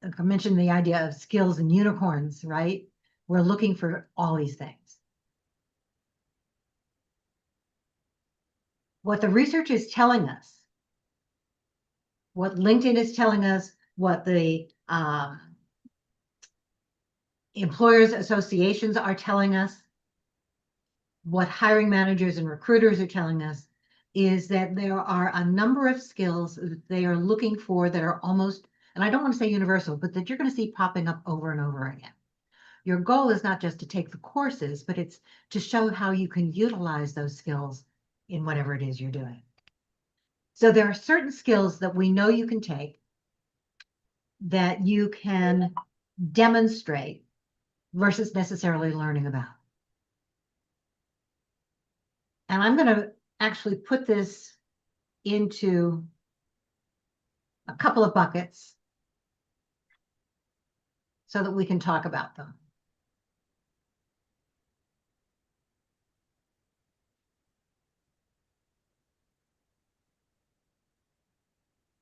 like I mentioned the idea of skills and unicorns, right? We're looking for all these things. What the research is telling us, what LinkedIn is telling us, what the employers associations are telling us, what hiring managers and recruiters are telling us, is that there are a number of skills that they are looking for that are almost, and I don't want to say universal, but that you're going to see popping up over and over again. Your goal is not just to take the courses, but it's to show how you can utilize those skills in whatever it is you're doing. So there are certain skills that we know you can take, that you can demonstrate versus necessarily learning about. And I'm going to actually put this into a couple of buckets so that we can talk about them.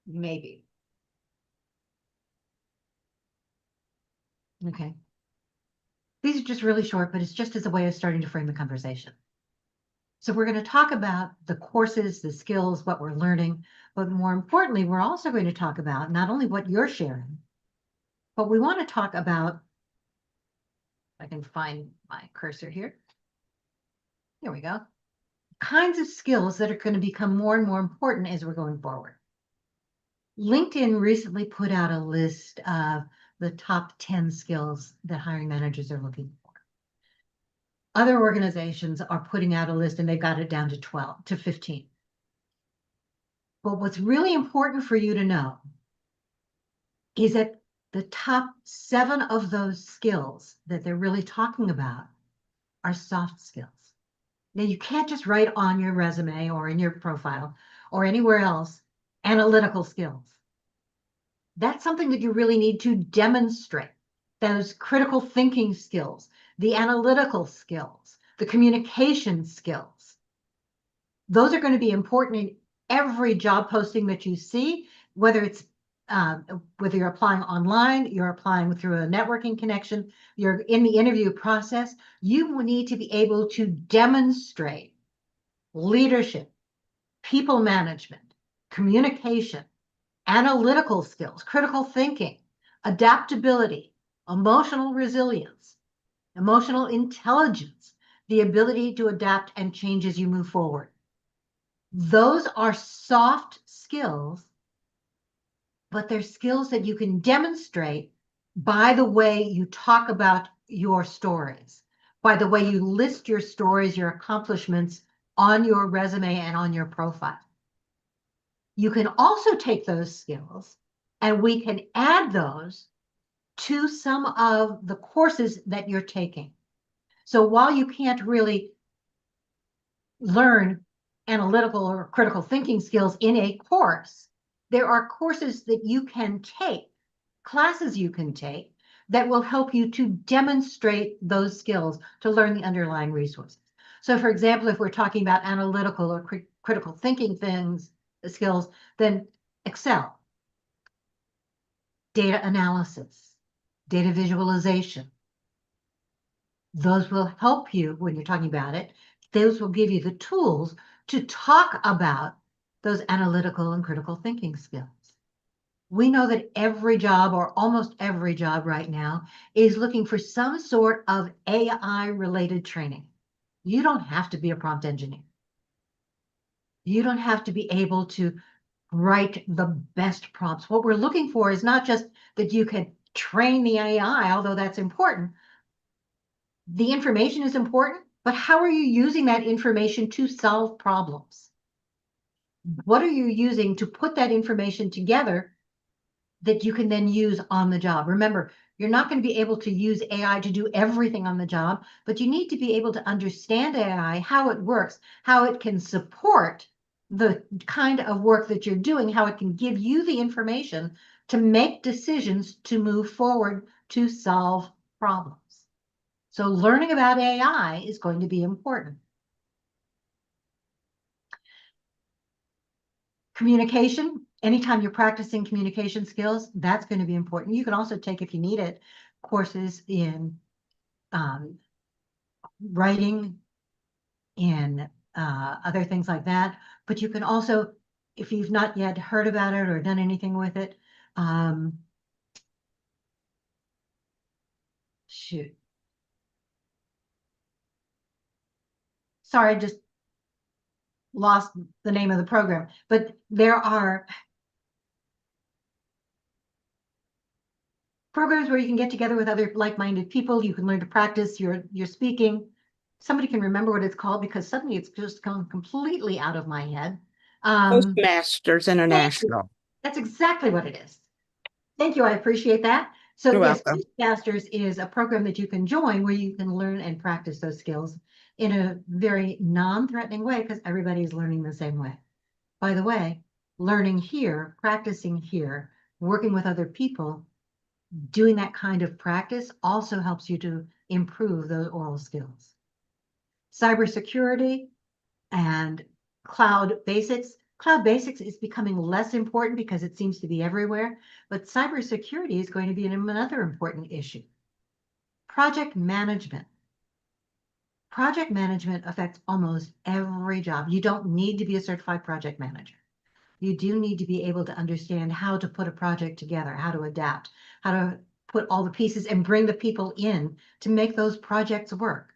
Maybe. Okay. These are just really short, but it's just as a way of starting to frame the conversation. So we're going to talk about the courses, the skills, what we're learning, but more importantly, we're also going to talk about not only what you're sharing, but we want to talk about, I can find my cursor here. Here we go. Kinds of skills that are going to become more and more important as we're going forward. LinkedIn recently put out a list of the top 10 skills that hiring managers are looking for. Other organizations are putting out a list and they've got it down to 12 to 15. But what's really important for you to know is that the top 7 of those skills that they're really talking about are soft skills. Now, you can't just write on your resume or in your profile or anywhere else analytical skills. That's something that you really need to demonstrate. Those critical thinking skills, the analytical skills, the communication skills. Those are going to be important in every job posting that you see, whether it's whether you're applying online, you're applying through a networking connection, you're in the interview process, you will need to be able to demonstrate leadership, people management, communication, analytical skills, critical thinking, adaptability, emotional resilience, emotional intelligence, the ability to adapt and change as you move forward. Those are soft skills, but they're skills that you can demonstrate by the way you talk about your stories, by the way you list your stories, your accomplishments on your resume and on your profile. You can also take those skills and we can add those to some of the courses that you're taking. So while you can't really learn analytical or critical thinking skills in a course, there are courses that you can take, classes you can take, that will help you to demonstrate those skills, to learn the underlying resources. So for example, if we're talking about analytical or critical thinking skills, then Excel, data analysis, data visualization. Those will help you when you're talking about it. Those will give you the tools to talk about those analytical and critical thinking skills. We know that every job, or almost every job right now, is looking for some sort of AI-related training. You don't have to be a prompt engineer. You don't have to be able to write the best prompts. What we're looking for is not just that you can train the AI, although that's important. The information is important, but how are you using that information to solve problems? What are you using to put that information together that you can then use on the job? Remember, you're not going to be able to use AI to do everything on the job, but you need to be able to understand AI, how it works, how it can support the kind of work that you're doing, how it can give you the information to make decisions to move forward to solve problems. So learning about AI is going to be important. Communication, anytime you're practicing communication skills, that's going to be important. You can also take, if you need it, courses in writing, in other things like that. But you can also, if you've not yet heard about it or done anything with it, shoot. Sorry, I just lost the name of the program, but there are programs where you can get together with other like-minded people. You can learn to practice your speaking. Somebody can remember what it's called, because suddenly it's just gone completely out of my head. Toastmasters International. That's exactly what it is. Thank you. I appreciate that. So You're yes, welcome. Toastmasters is a program that you can join where you can learn and practice those skills in a very non-threatening way, because everybody is learning the same way. By the way, learning here, practicing here, working with other people, doing that kind of practice also helps you to improve those oral skills. Cybersecurity and cloud basics. Cloud basics is becoming less important because it seems to be everywhere, but cybersecurity is going to be another important issue. Project management. Project management affects almost every job. You don't need to be a certified project manager. You do need to be able to understand how to put a project together, how to adapt, how to put all the pieces and bring the people in to make those projects work.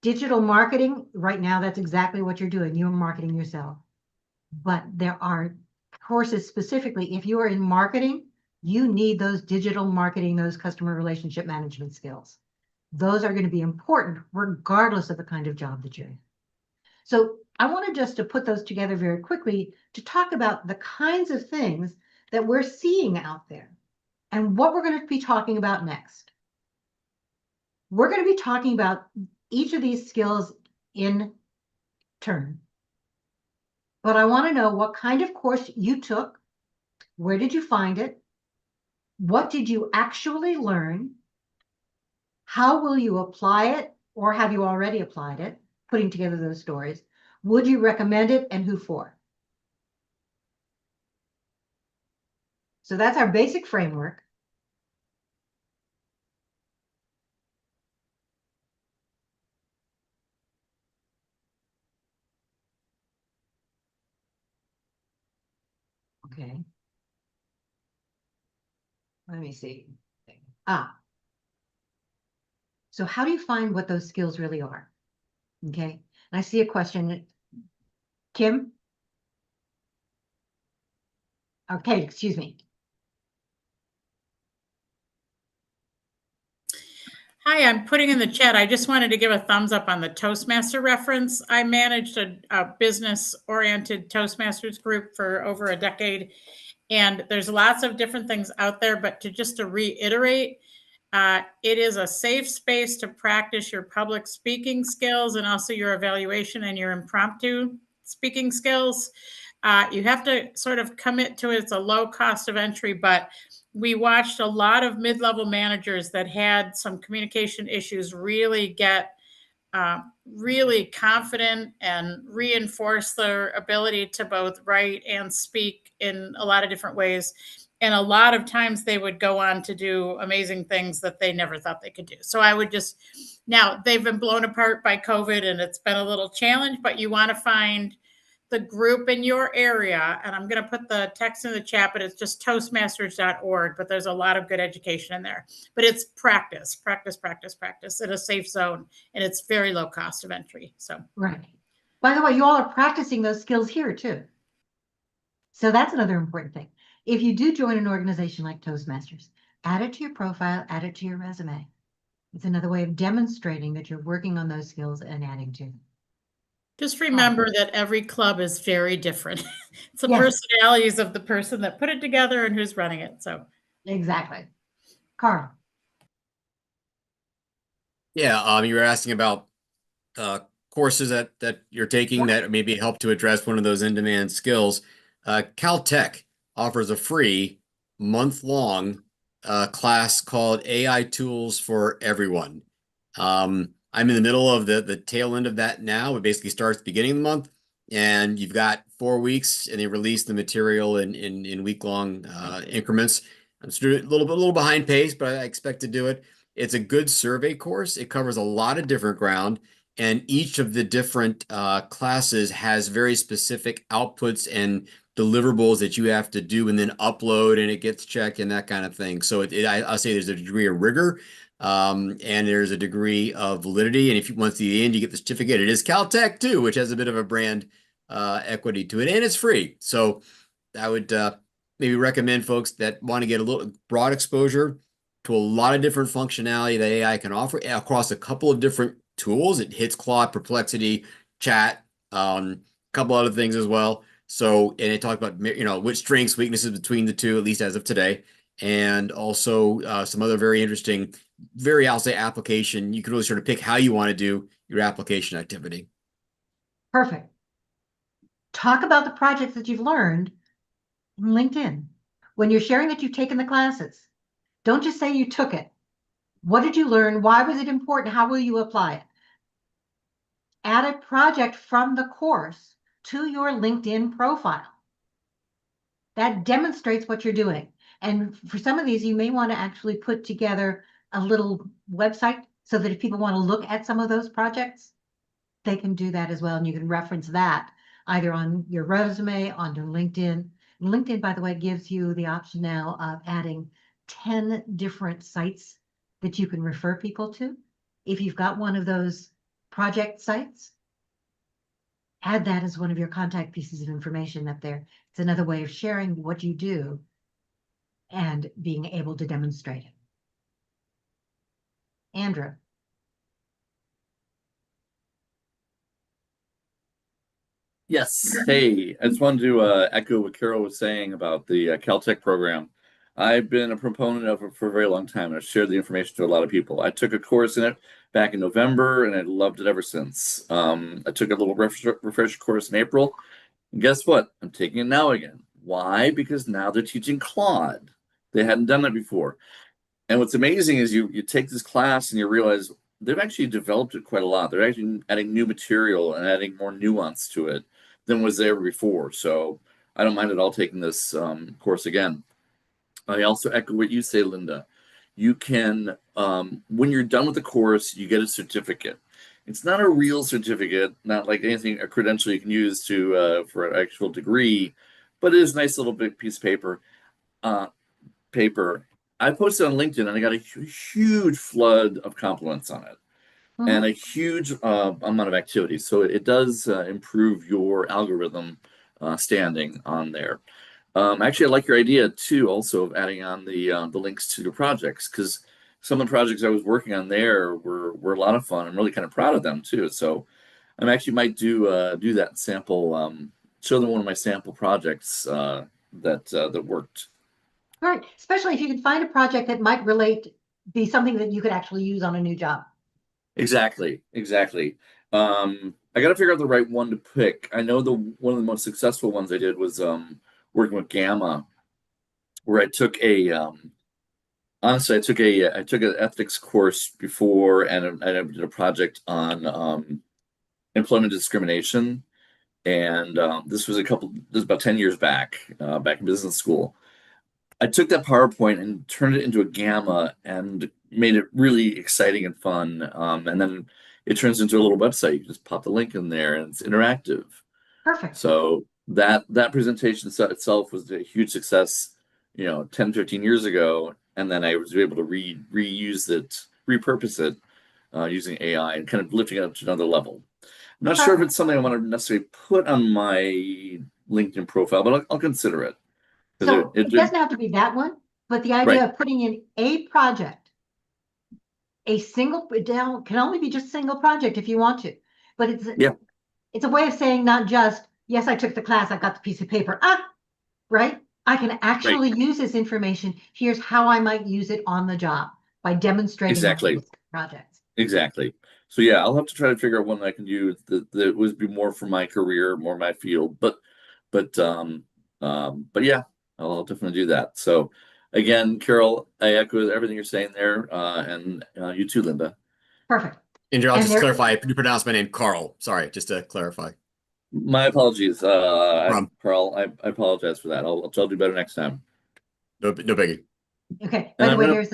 Digital marketing, right now, that's exactly what you're doing. You're marketing yourself. But there are courses specifically, if you are in marketing, you need those digital marketing, those customer relationship management skills. Those are going to be important regardless of the kind of job that you're in. So I wanted just to put those together very quickly to talk about the kinds of things that we're seeing out there and what we're going to be talking about next. We're going to be talking about each of these skills in turn. But I want to know what kind of course you took, where did you find it, what did you actually learn, how will you apply it, or have you already applied it, putting together those stories, would you recommend it, and who for? So that's our basic framework. Okay. Let me see. Ah. So how do you find what those skills really are? Okay. And I see a question. Kim? Okay, excuse me. Hi, I'm putting in the chat. I just wanted to give a thumbs up on the Toastmaster reference. I managed a business-oriented Toastmasters group for over a decade, and there's lots of different things out there, but to reiterate, it is a safe space to practice your public speaking skills and also your evaluation and your impromptu speaking skills. You have to sort of commit to it. It's a low cost of entry, but we watched a lot of mid-level managers that had some communication issues really get really confident and reinforce their ability to both write and speak in a lot of different ways. And a lot of times they would go on to do amazing things that they never thought they could do. So I would just, now they've been blown apart by COVID and it's been a little challenge, but you want to find the group in your area. And I'm going to put the text in the chat, but it's just toastmasters.org, but there's a lot of good education in there. But it's practice in a safe zone. And it's very low cost of entry. So, right. By the way, you all are practicing those skills here too. So that's another important thing. If you do join an organization like Toastmasters, add it to your profile, add it to your resume. It's another way of demonstrating that you're working on those skills and adding to them. just remember that every club is very different. It's the Yes. personalities of the person that put it together and who's running it. So exactly. Carl. Yeah, you were asking about courses that you're taking that maybe help to address one of those in-demand skills. Caltech offers a free month-long class called AI Tools for Everyone. I'm in the middle of the tail end of that now. It basically starts at the beginning of the month, and you've got 4 weeks, and they release the material in week-long increments. I'm a little behind pace, but I expect to do it. It's a good survey course. It covers a lot of different ground, and each of the different classes has very specific outputs and deliverables that you have to do and then upload, and it gets checked and that kind of thing. So I'll say there's a degree of rigor. And there's a degree of validity. And if you once the end, you get the certificate. It is Caltech too, which has a bit of a brand equity to it, and it's free. So I would maybe recommend folks that want to get a little broad exposure to a lot of different functionality that AI can offer across a couple of different tools. It hits Claude, Perplexity, Chat, a couple other things as well. So, and it talked about, which strengths, weaknesses between the two, at least as of today. And also some other very interesting, I'll say application. You can really sort of pick how you want to do your application activity. Perfect. Talk about the projects that you've learned in LinkedIn. When you're sharing that you've taken the classes, don't just say you took it. What did you learn? Why was it important? How will you apply it? Add a project from the course to your LinkedIn profile. That demonstrates what you're doing. And for some of these, you may want to actually put together a little website so that if people want to look at some of those projects, they can do that as well. And you can reference that either on your resume, on your LinkedIn. And LinkedIn, by the way, gives you the option now of adding 10 different sites that you can refer people to. If you've got one of those project sites, add that as one of your contact pieces of information up there. It's another way of sharing what you do and being able to demonstrate it. Andrew. Yes. Hey, I just wanted to echo what Carol was saying about the Caltech program. I've been a proponent of it for a very long time. I've shared the information to a lot of people. I took a course in it back in November, and I loved it ever since. I took a little refresher course in April, and guess what? I'm taking it now again. Why? Because now they're teaching Claude. They hadn't done it before. And what's amazing is you take this class and you realize they've actually developed it quite a lot. They're actually adding new material and adding more nuance to it than was there before. So I don't mind at all taking this course again. I also echo what you say, Linda. You can, when you're done with the course, you get a certificate. It's not a real certificate, not like anything, a credential you can use for an actual degree, but it is a nice little big piece of paper. I posted on LinkedIn and I got a huge flood of compliments on it and a huge amount of activity. So it does improve your algorithm standing on there. Actually, I like your idea too, also of adding on the links to your projects, because some of the projects I was working on there were a lot of fun. I'm really kind of proud of them too. So I actually might do that sample, show them one of my sample projects that worked. Right, especially if you can find a project that might be something that you could actually use on a new job. Exactly. I got to figure out the right one to pick. I know one of the most successful ones I did was working with Gamma, where I took honestly, I took an ethics course before, and I did a project on employment discrimination, and this was about 10 years back, back in business school. I took that PowerPoint and turned it into a Gamma and made it really exciting and fun. And then it turns into a little website. You just pop the link in there and it's interactive. Perfect. So that presentation itself was a huge success, 10, 15 years ago. And then I was able to reuse it, repurpose it using AI and kind of lifting it up to another level. I'm not sure if it's something I want to necessarily put on my LinkedIn profile, but I'll consider it. So it doesn't have to be that one, but the idea of putting in a project, it can only be just a single project if you want to, but it's a way of saying not just, yes, I took the class, I got the piece of paper, right? I can actually use this information. Here's how I might use it on the job by demonstrating projects. Exactly. So yeah, I'll have to try to figure out one that I can use that would be more for my career, more my field, but yeah, I'll definitely do that. So again, Carol, I echo everything you're saying there, and you too, Linda. Perfect. Andrew, I'll just clarify, you pronounce my name Carl. Sorry, just to clarify. My apologies, I'm Carl. I apologize for that. I'll do better next time. No biggie. Okay. By the way,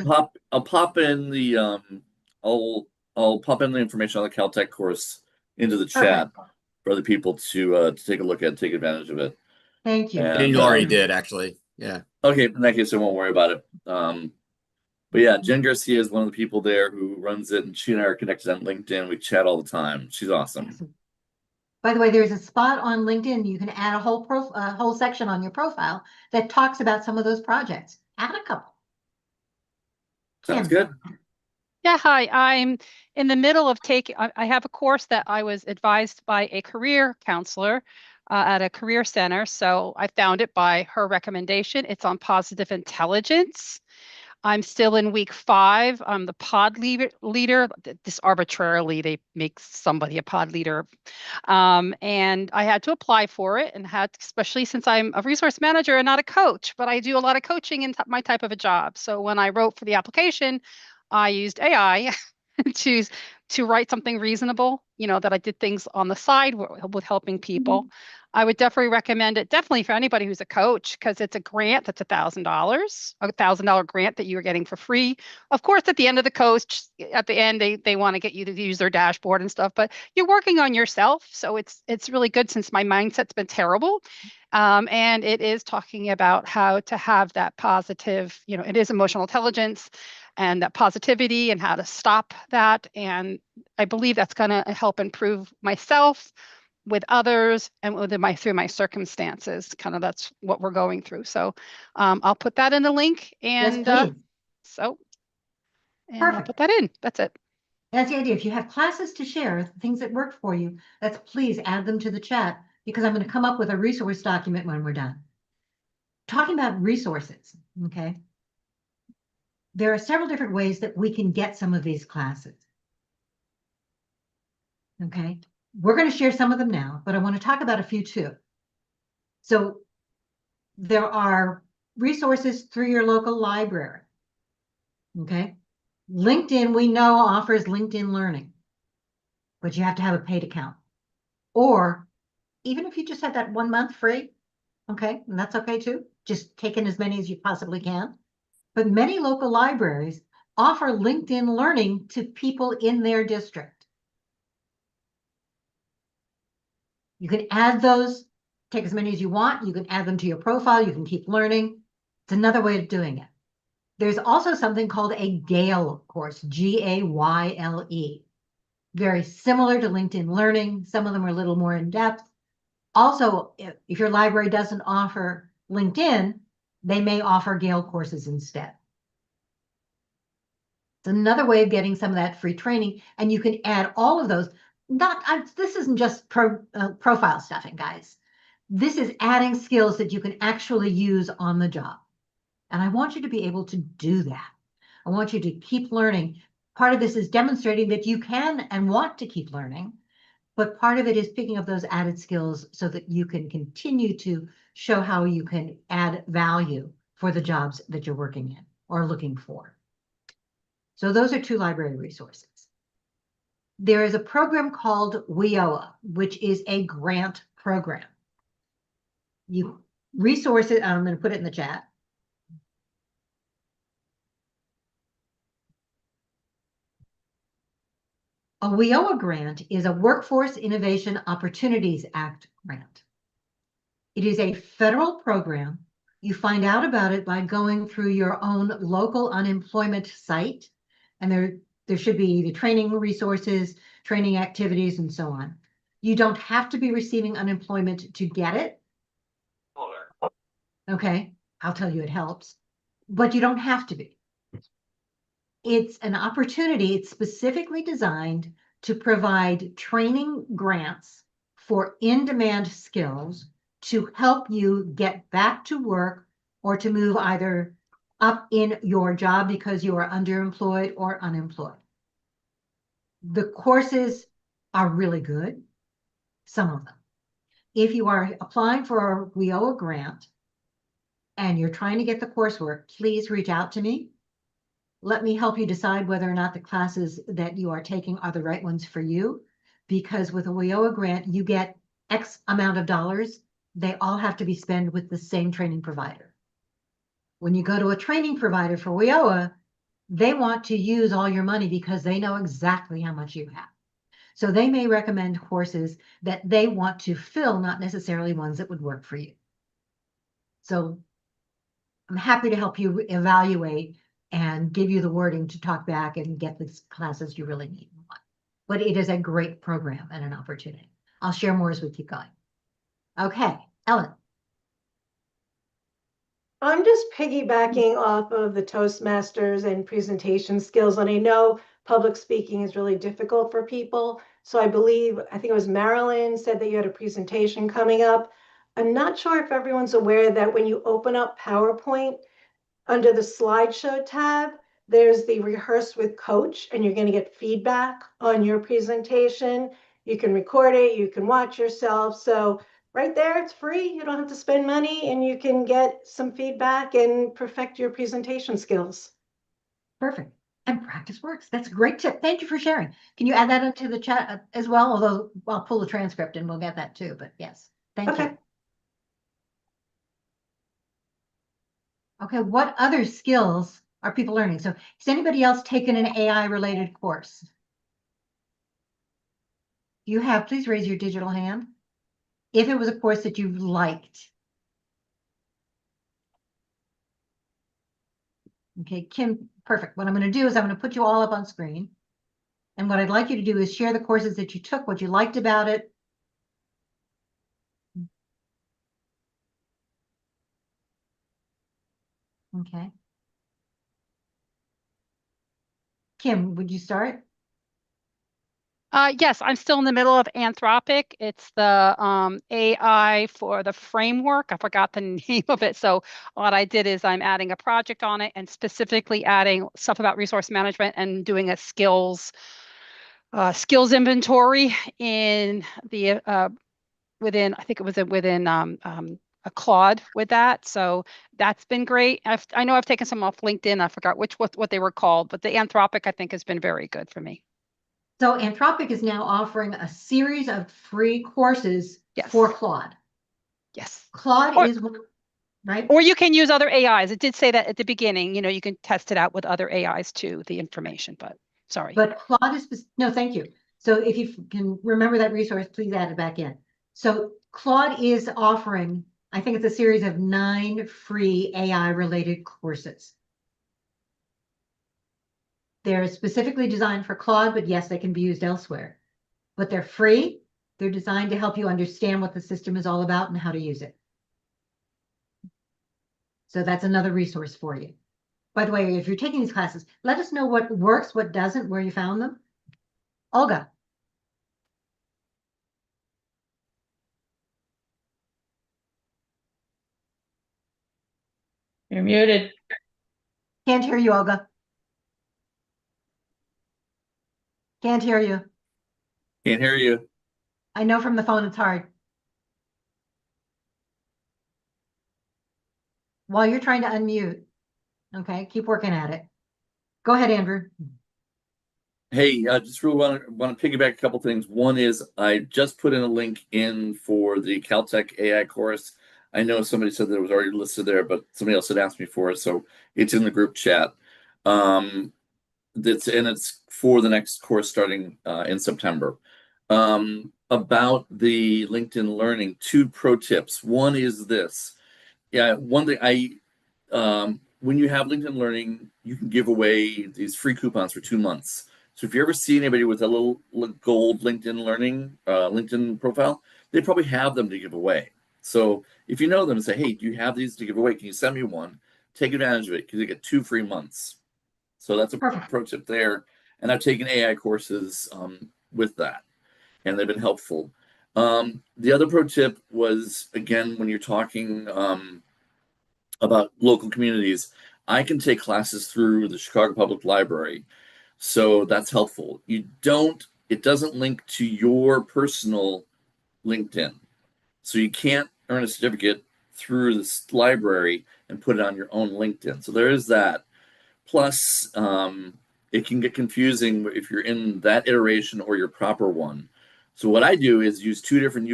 I'll pop in the I'll pop in the information on the Caltech course into the chat for other people to take a look at, take advantage of it. Thank you. And you already did, actually. Yeah. Okay, in that case, I won't worry about it. But yeah, Jen Garcia is one of the people there who runs it, and she and I are connected on LinkedIn. We chat all the time. She's awesome. By the way, there's a spot on LinkedIn. You can add a whole section on your profile that talks about some of those projects. Add a couple. Sounds good. Yeah, hi. I'm in the middle of I have a course that I was advised by a career counselor at a career center. So I found it by her recommendation. It's on positive intelligence. I'm still in week 5. I'm the pod leader. This arbitrarily, they make somebody a pod leader. And I had to apply for it, and especially since I'm a resource manager and not a coach, but I do a lot of coaching in my type of a job. So when I wrote for the application, I used AI to write something reasonable, that I did things on the side with helping people. I would definitely recommend it, definitely for anybody who's a coach, because it's a grant that's $1,000, a $1,000 grant that you're getting for free. Of course, at the end of the coach, at the end, they want to get you to use their dashboard and stuff, but you're working on yourself. So it's really good, since my mindset's been terrible. And it is talking about how to have that positive, it is emotional intelligence and that positivity and how to stop that. And I believe that's going to help improve myself with others and through my circumstances. Kind of that's what we're going through. So I'll put that in the link, and I'll put that in. That's it. That's the idea. If you have classes to share, things that work for you, please add them to the chat, because I'm going to come up with a resource document when we're done. Talking about resources, okay? There are several different ways that we can get some of these classes. Okay, we're going to share some of them now, but I want to talk about a few too. So there are resources through your local library. Okay, LinkedIn, we know, offers LinkedIn Learning, but you have to have a paid account. Or even if you just had that 1 month free, okay, and that's okay too. Just take in as many as you possibly can. But many local libraries offer LinkedIn Learning to people in their district. You can add those, take as many as you want. You can add them to your profile. You can keep learning. It's another way of doing it. There's also something called a GALE course, GAYLE. Very similar to LinkedIn Learning. Some of them are a little more in depth. Also, if your library doesn't offer LinkedIn, they may offer GALE courses instead. It's another way of getting some of that free training, and you can add all of those. This isn't just profile stuffing, guys. This is adding skills that you can actually use on the job. And I want you to be able to do that. I want you to keep learning. Part of this is demonstrating that you can and want to keep learning, but part of it is picking up those added skills so that you can continue to show how you can add value for the jobs that you're working in or looking for. So those are 2 library resources. There is a program called WIOA, which is a grant program. You resource it, I'm going to put it in the chat. A WIOA grant is a Workforce Innovation Opportunities Act grant. It is a federal program. You find out about it by going through your own local unemployment site, and there should be the training resources, training activities, and so on. You don't have to be receiving unemployment to get it. Okay, I'll tell you it helps, but you don't have to be. It's an opportunity. It's specifically designed to provide training grants for in-demand skills to help you get back to work or to move either up in your job because you are underemployed or unemployed. The courses are really good, some of them. If you are applying for a WIOA grant and you're trying to get the coursework, please reach out to me. Let me help you decide whether or not the classes that you are taking are the right ones for you. Because with a WIOA grant, you get X amount of dollars. They all have to be spent with the same training provider. When you go to a training provider for WIOA, they want to use all your money because they know exactly how much you have. So they may recommend courses that they want to fill, not necessarily ones that would work for you. So I'm happy to help you evaluate and give you the wording to talk back and get the classes you really need. But it is a great program and an opportunity. I'll share more as we keep going. Okay, Ellen. I'm just piggybacking off of the Toastmasters and presentation skills. And I know public speaking is really difficult for people. So I think it was Marilyn said that you had a presentation coming up. I'm not sure if everyone's aware that when you open up PowerPoint, under the slideshow tab, there's the rehearse with coach, and you're going to get feedback on your presentation. You can record it, you can watch yourself. So right there, it's free. You don't have to spend money, and you can get some feedback and perfect your presentation skills. Perfect. And practice works. That's a great tip. Thank you for sharing. Can you add that into the chat as well? Although I'll pull the transcript and we'll get that too, but yes, thank you. Okay, what other skills are people learning? So has anybody else taken an AI related course? You have, please raise your digital hand. If it was a course that you liked. Okay, Kim, perfect. What I'm going to do is I'm going to put you all up on screen. And what I'd like you to do is share the courses that you took, what you liked about it. Okay. Kim, would you start? Yes, I'm still in the middle of Anthropic. It's the AI for the framework. I forgot the name of it. So what I did is I'm adding a project on it and specifically adding stuff about resource management and doing a skills inventory in the within, I think it was within a Claude with that. So that's been great. I know I've taken some off LinkedIn. I forgot what they were called, but the Anthropic I think has been very good for me. So Anthropic is now offering a series of free courses for Claude. Yes. Claude is, right? Or you can use other AIs. It did say that at the beginning, you can test it out with other AIs too, the information, but sorry. But Claude is, no, thank you. So if you can remember that resource, please add it back in. So Claude is offering, I think it's a series of 9 free AI related courses. They're specifically designed for Claude, but yes, they can be used elsewhere. But they're free. They're designed to help you understand what the system is all about and how to use it. So that's another resource for you. By the way, if you're taking these classes, let us know what works, what doesn't, where you found them. Olga. You're muted. Can't hear you, Olga. Can't hear you. Can't hear you. I know from the phone it's hard. While you're trying to unmute, okay, keep working at it. Go ahead, Andrew. Hey, I just really want to piggyback a couple things. One is I just put in a link in for the Caltech AI course. I know somebody said that it was already listed there, but somebody else had asked me for it, so it's in the group chat. It's for the next course starting in September. About the LinkedIn Learning, 2 pro tips. One is this. Yeah, one thing when you have LinkedIn Learning, you can give away these free coupons for 2 months. So if you ever see anybody with a little gold LinkedIn Learning LinkedIn profile, they probably have them to give away. So if you know them and say, hey, do you have these to give away? Can you send me one? Take advantage of it because you get 2 free months. So that's a pro tip there. And I've taken AI courses with that, and they've been helpful. The other pro tip was, again, when you're talking about local communities, I can take classes through the Chicago Public Library. So that's helpful. It doesn't link to your personal LinkedIn. So you can't earn a certificate through this library and put it on your own LinkedIn. So there is that. Plus, it can get confusing if you're in that iteration or your proper one. So what I do is use 2 different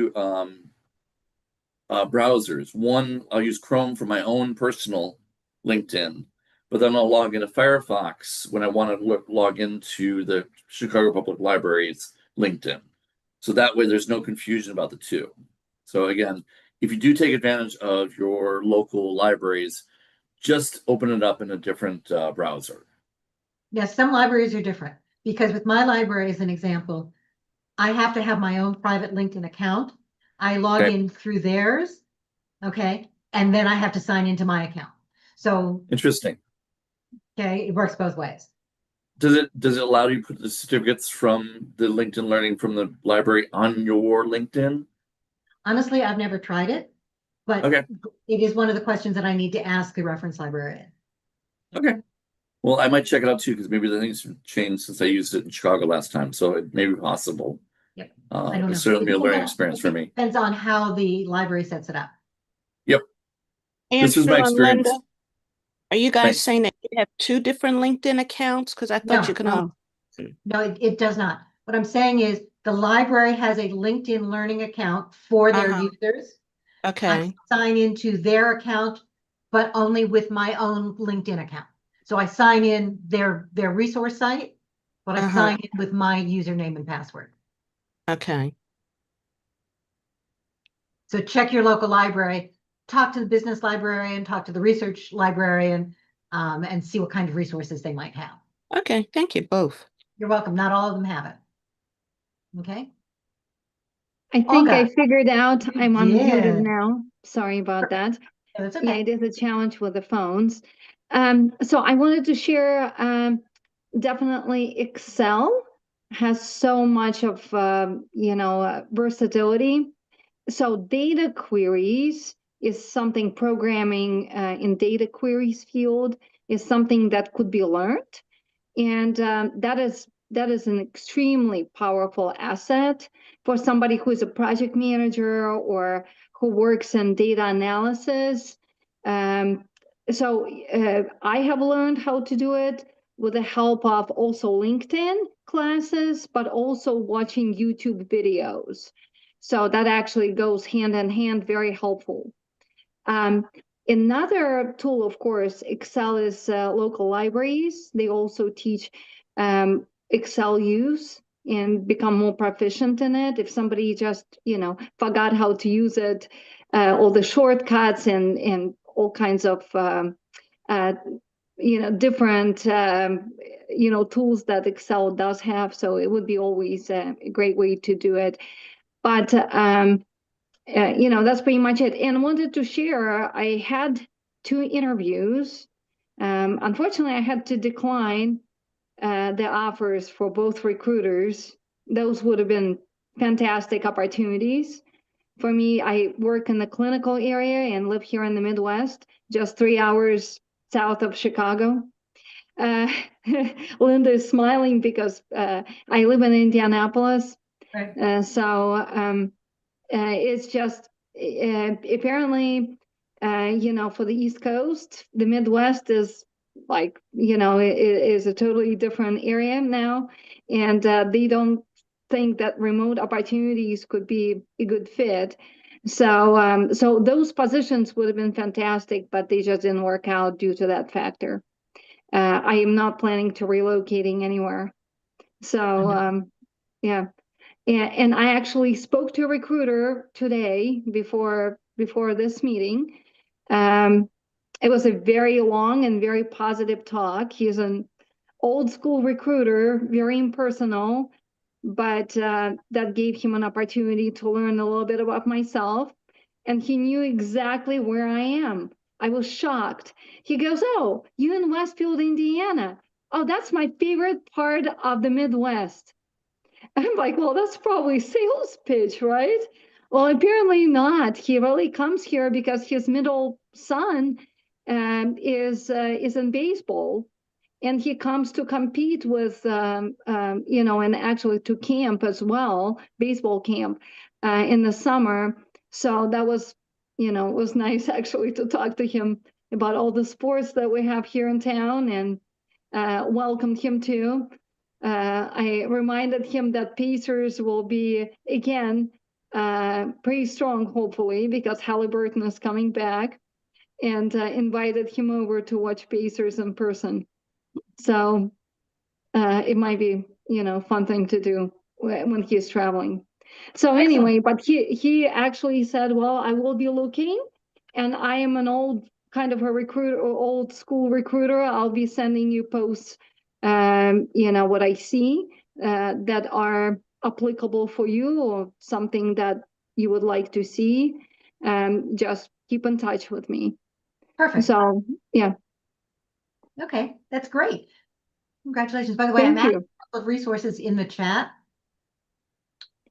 browsers. One, I'll use Chrome for my own personal LinkedIn, but then I'll log into Firefox when I want to log into the Chicago Public Library's LinkedIn. So that way there's no confusion about the 2. So again, if you do take advantage of your local libraries, just open it up in a different browser. Yes, some libraries are different because with my library, as an example, I have to have my own private LinkedIn account. I log in through theirs, okay, and then I have to sign into my account. So interesting. Okay, it works both ways. Does it allow you to put the certificates from the LinkedIn Learning from the library on your LinkedIn? Honestly, I've never tried it, but okay, it is one of the questions that I need to ask the reference librarian. Okay. Well, I might check it out too, because maybe the things have changed since I used it in Chicago last time. So it may be possible. Yep. I don't know. It's certainly a learning experience for me. Depends on how the library sets it up. Yep. And this is my experience. Linda, are you guys saying that you have 2 different LinkedIn accounts? Because I thought you could only. No, it does not. What I'm saying is the library has a LinkedIn Learning account for their users. Okay. I sign into their account, but only with my own LinkedIn account. So I sign in their resource site, but I sign in with my username and password. Okay. So check your local library, talk to the business librarian, talk to the research librarian, and see what kind of resources they might have. Okay, thank you both. You're welcome. Not all of them have it. Okay. I think Olga. I figured out I'm unmuted did. now. Sorry about that. That's Yeah, okay. it is a challenge with the phones. So I wanted to share, definitely Excel has so much of, versatility. So data queries is something programming in data queries field is something that could be learned. And that is an extremely powerful asset for somebody who is a project manager or who works in data analysis. So I have learned how to do it with the help of also LinkedIn classes, but also watching YouTube videos. So that actually goes hand in hand, very helpful. Another tool, of course, Excel is local libraries. They also teach Excel use and become more proficient in it. If somebody just, forgot how to use it, all the shortcuts and all kinds of different tools that Excel does have. So it would be always a great way to do it. But that's pretty much it. And I wanted to share, I had 2 interviews. Unfortunately, I had to decline the offers for both recruiters. Those would have been fantastic opportunities. For me, I work in the clinical area and live here in the Midwest, just 3 hours south of Chicago. Linda is smiling because I live in Indianapolis. Right. So it's just apparently, for the East Coast, the Midwest is like, it is a totally different area now. And they don't think that remote opportunities could be a good fit. So those positions would have been fantastic, but they just didn't work out due to that factor. I am not planning to relocating anywhere. So yeah. And I actually spoke to a recruiter today before this meeting. It was a very long and very positive talk. He's an old school recruiter, very impersonal, but that gave him an opportunity to learn a little bit about myself. And he knew exactly where I am. I was shocked. He goes, "Oh, you in Westfield, Indiana. Oh, that's my favorite part of the Midwest." I'm like, well, that's probably sales pitch, right? Well, apparently not. He really comes here because his middle son is in baseball, and he comes to compete with, and actually to camp as well, baseball camp in the summer. So that was, it was nice actually to talk to him about all the sports that we have here in town, and welcomed him to. I reminded him that Pacers will be, again, pretty strong, hopefully, because Halliburton is coming back, and invited him over to watch Pacers in person. So it might be, fun thing to do when he's traveling. So anyway, but he actually said, well, I will be looking, and I am an old kind of a recruiter, old school recruiter. I'll be sending you posts, what I see that are applicable for you, or something that you would like to see. Just keep in touch with me. Perfect. So yeah. Okay, that's great. Congratulations. By the way, Thank I'm adding you. a couple of resources in the chat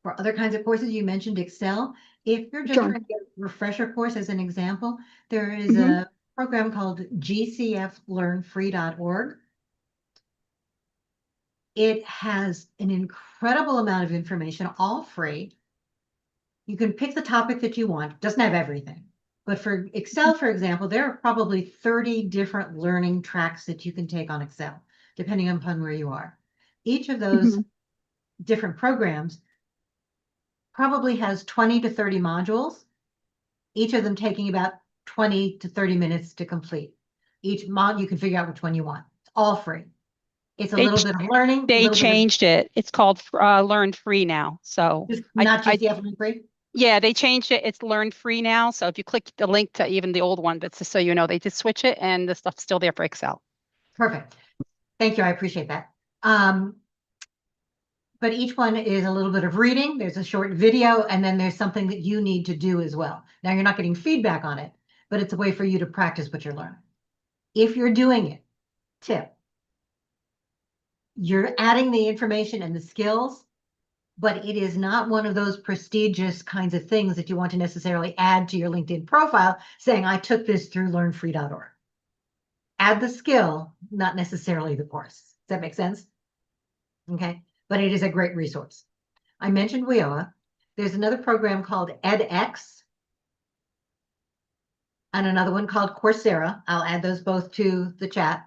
for other kinds of courses. You mentioned Excel. If you're just Sure. trying to get a refresher course as an example, there is a program called gcflearnfree.org. It has an incredible amount of information, all free. You can pick the topic that you want. It doesn't have everything. But for Excel, for example, there are probably 30 different learning tracks that you can take on Excel, depending upon where you are. Each of those different programs probably has 20 to 30 modules, each of them taking about 20 to 30 minutes to complete. Each mod, you can figure out which one you want. It's all free. It's a little bit of learning. They changed it. It's called Learn Free now. So not GCF Learn Free? Yeah, they changed it. It's Learn Free now. So if you click the link to even the old one, but just so you know, they did switch it, and the stuff's still there for Excel. Perfect. Thank you. I appreciate that. But each one is a little bit of reading. There's a short video, and then there's something that you need to do as well. Now, you're not getting feedback on it, but it's a way for you to practice what you're learning. If you're doing it, tip, you're adding the information and the skills, but it is not one of those prestigious kinds of things that you want to necessarily add to your LinkedIn profile saying, I took this through learnfree.org. Add the skill, not necessarily the course. Does that make sense? Okay, but it is a great resource. I mentioned WIOA. There's another program called edX and another one called Coursera. I'll add those both to the chat.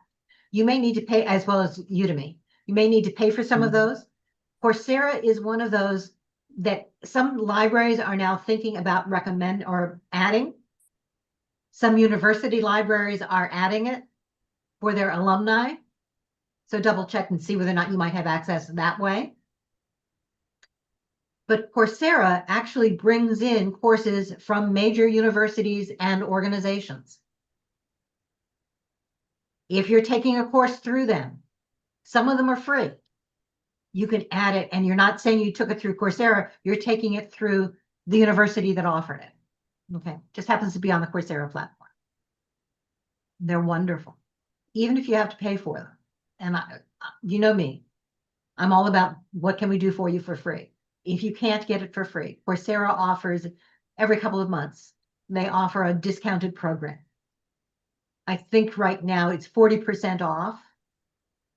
You may need to pay, as well as Udemy. You may need to pay for some of those. Coursera is one of those that some libraries are now thinking about recommend or adding. Some university libraries are adding it for their alumni. So double check and see whether or not you might have access that way. But Coursera actually brings in courses from major universities and organizations. If you're taking a course through them, some of them are free. You can add it, and you're not saying you took it through Coursera, you're taking it through the university that offered it. Okay, just happens to be on the Coursera platform. They're wonderful, even if you have to pay for them. And you know me, I'm all about what can we do for you for free. If you can't get it for free, Coursera offers every couple of months, they offer a discounted program. I think right now it's 40% off,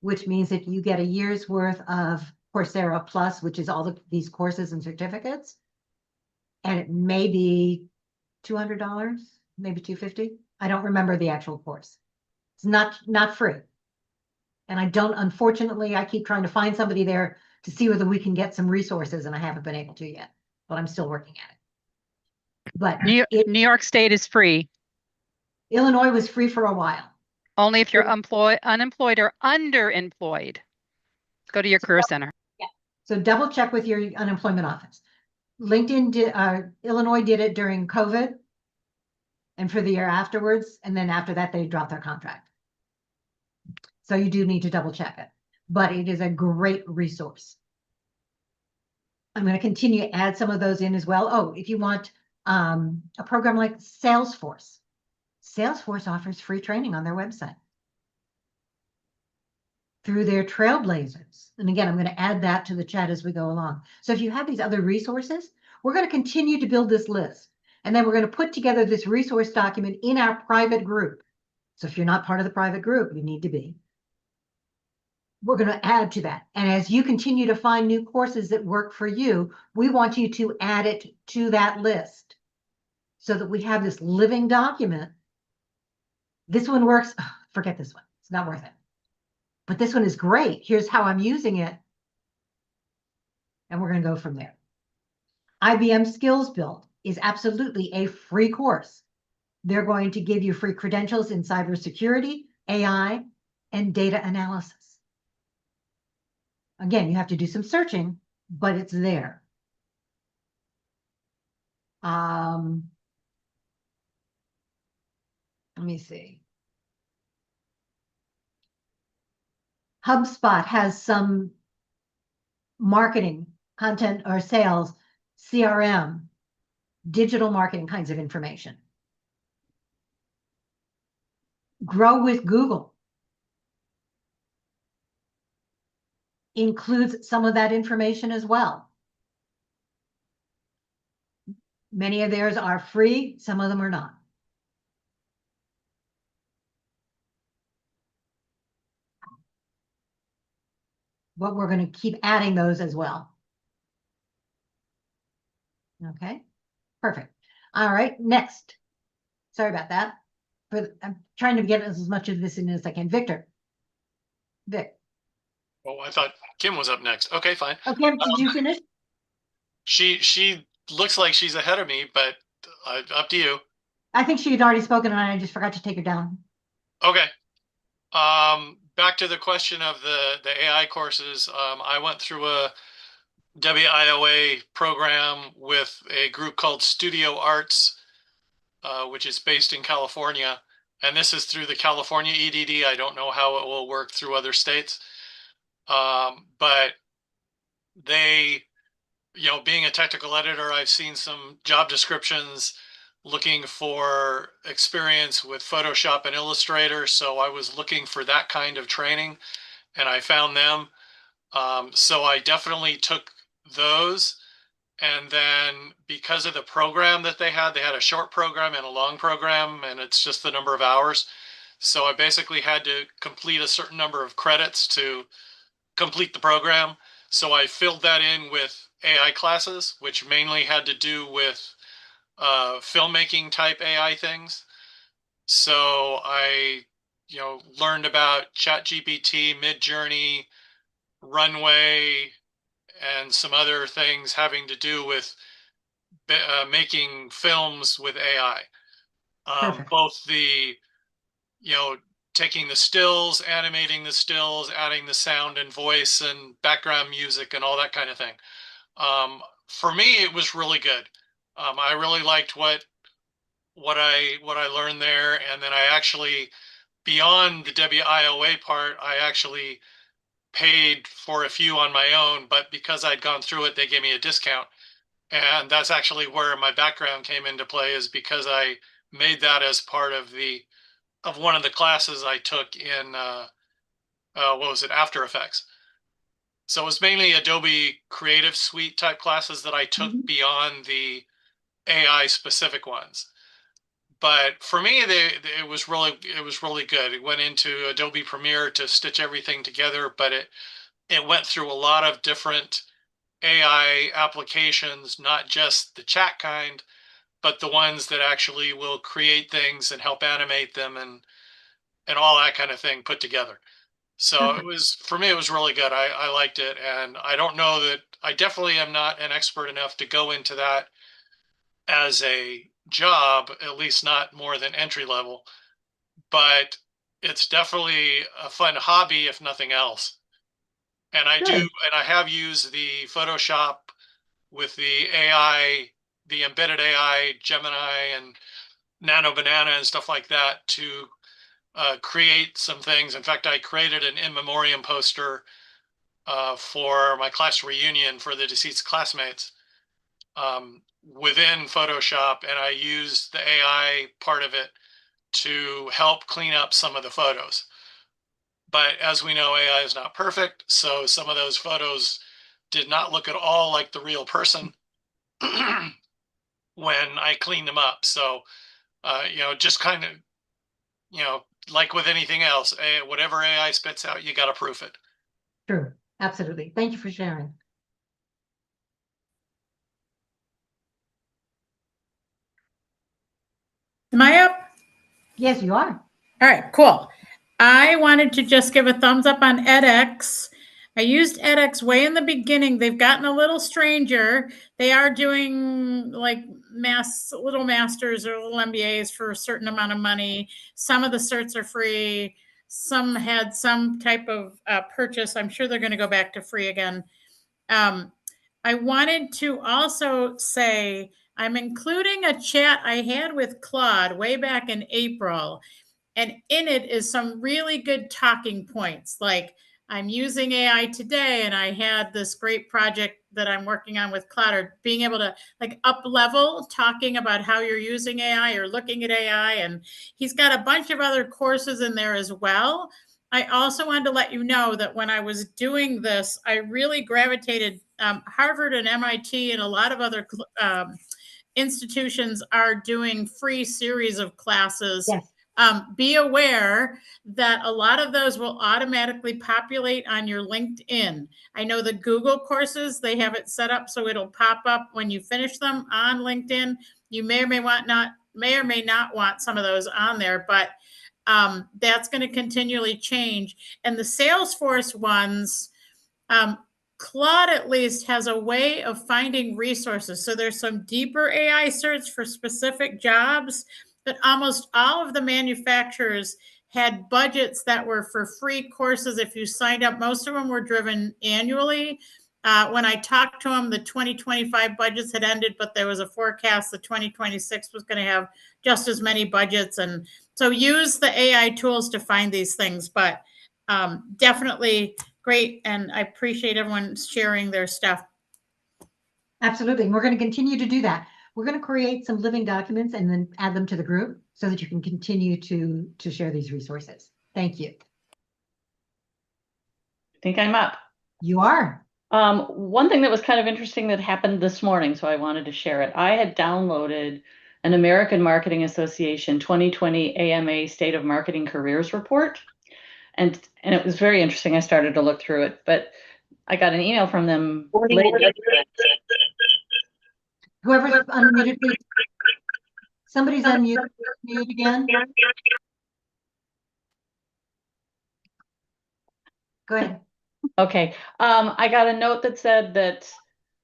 which means that you get a year's worth of Coursera Plus, which is all these courses and certificates. And it may be $200, maybe $250. I don't remember the actual course. It's not free. And I don't, unfortunately, I keep trying to find somebody there to see whether we can get some resources, and I haven't been able to yet, but I'm still working at it. But New York State is free. Illinois was free for a while. Only if you're unemployed or underemployed. Go to your career center. Yeah. So double check with your unemployment office. LinkedIn did, Illinois did it during COVID and for the year afterwards. And then after that, they dropped their contract. So you do need to double check it, but it is a great resource. I'm going to continue to add some of those in as well. Oh, if you want a program like Salesforce, Salesforce offers free training on their website through their Trailblazers. And again, I'm going to add that to the chat as we go along. So if you have these other resources, we're going to continue to build this list. And then we're going to put together this resource document in our private group. So if you're not part of the private group, you need to be. We're going to add to that. And as you continue to find new courses that work for you, we want you to add it to that list so that we have this living document. This one works. Oh, forget this one. It's not worth it. But this one is great. Here's how I'm using it. And we're going to go from there. IBM Skills Build is absolutely a free course. They're going to give you free credentials in cybersecurity, AI, and data analysis. Again, you have to do some searching, but it's there. Let me see. HubSpot has some marketing, content or sales, CRM, digital marketing kinds of information. Grow with Google includes some of that information as well. Many of theirs are free, some of them are not. But we're going to keep adding those as well. Okay, perfect. All right, next. Sorry about that. I'm trying to get as much of this in as I can. Vic. Oh, I thought Kim was up next. Okay, fine. Okay, did you finish? She looks like she's ahead of me, but up to you. I think she had already spoken and I just forgot to take her down. Okay. Back to the question of the AI courses. I went through a WIOA program with a group called Studio Arts, which is based in California. And this is through the California EDD. I don't know how it will work through other states. But they, being a technical editor, I've seen some job descriptions looking for experience with Photoshop and Illustrator. So I was looking for that kind of training and I found them. So I definitely took those. And then because of the program that they had a short program and a long program, and it's just the number of hours. So I basically had to complete a certain number of credits to complete the program. So I filled that in with AI classes, which mainly had to do with filmmaking type AI things. So I, learned about ChatGPT, Midjourney, Runway, and some other things having to do with making films with AI. Both the, taking the stills, animating the stills, adding the sound and voice and background music and all that kind of thing. For me, it was really good. I really liked what I learned there. And then I actually, beyond the WIOA part, I actually paid for a few on my own, but because I'd gone through it, they gave me a discount. And that's actually where my background came into play, is because I made that as part of one of the classes I took in what was it, After Effects. So it was mainly Adobe Creative Suite type classes that I took beyond the AI specific ones. But for me, it was really good. It went into Adobe Premiere to stitch everything together, but it went through a lot of different AI applications, not just the chat kind, but the ones that actually will create things and help animate them and all that kind of thing put together. So it was, for me, it was really good. I liked it. And I don't know that I definitely am not an expert enough to go into that as a job, at least not more than entry level, but it's definitely a fun hobby, if nothing else. And I have used the Photoshop with the AI, the embedded AI, Gemini and Nano Banana and stuff like that to create some things. In fact, I created an in memoriam poster for my class reunion for the deceased classmates within Photoshop, and I used the AI part of it to help clean up some of the photos. But as we know, AI is not perfect, so some of those photos did not look at all like the real person when I cleaned them up. So, just kind of, like with anything else, whatever AI spits out, you got to proof it. True. Absolutely. Thank you for sharing. Am I up? Yes, you are. All right, cool. I wanted to just give a thumbs up on edX. I used edX way in the beginning. They've gotten a little stranger. They are doing like little masters or little MBAs for a certain amount of money. Some of the certs are free. Some had some type of purchase. I'm sure they're going to go back to free again. I wanted to also say I'm including a chat I had with Claude way back in April. And in it is some really good talking points. Like, I'm using AI today, and I had this great project that I'm working on with Claude, or being able to like up level talking about how you're using AI or looking at AI. And he's got a bunch of other courses in there as well. I also wanted to let you know that when I was doing this, I really gravitated. Harvard and MIT and a lot of other institutions are doing free series of classes. Yes. Be aware that a lot of those will automatically populate on your LinkedIn. I know the Google courses, they have it set up so it'll pop up when you finish them on LinkedIn. You may or may not want some of those on there, but that's going to continually change. And the Salesforce ones, Claude at least has a way of finding resources. So there's some deeper AI search for specific jobs, but almost all of the manufacturers had budgets that were for free courses if you signed up. Most of them were driven annually. When I talked to them, the 2025 budgets had ended, but there was a forecast that 2026 was going to have just as many budgets. And so use the AI tools to find these things, but definitely great. And I appreciate everyone sharing their stuff. Absolutely. And we're going to continue to do that. We're going to create some living documents and then add them to the group so that you can continue to share these resources. Thank you. I think I'm up. You are. One thing that was kind of interesting that happened this morning, so I wanted to share it. I had downloaded an American Marketing Association 2020 AMA State of Marketing Careers report. And it was very interesting. I started to look through it, but I got an email from them later. Whoever's unmuted, please. Somebody's unmuted again. Go ahead. Okay. I got a note that said that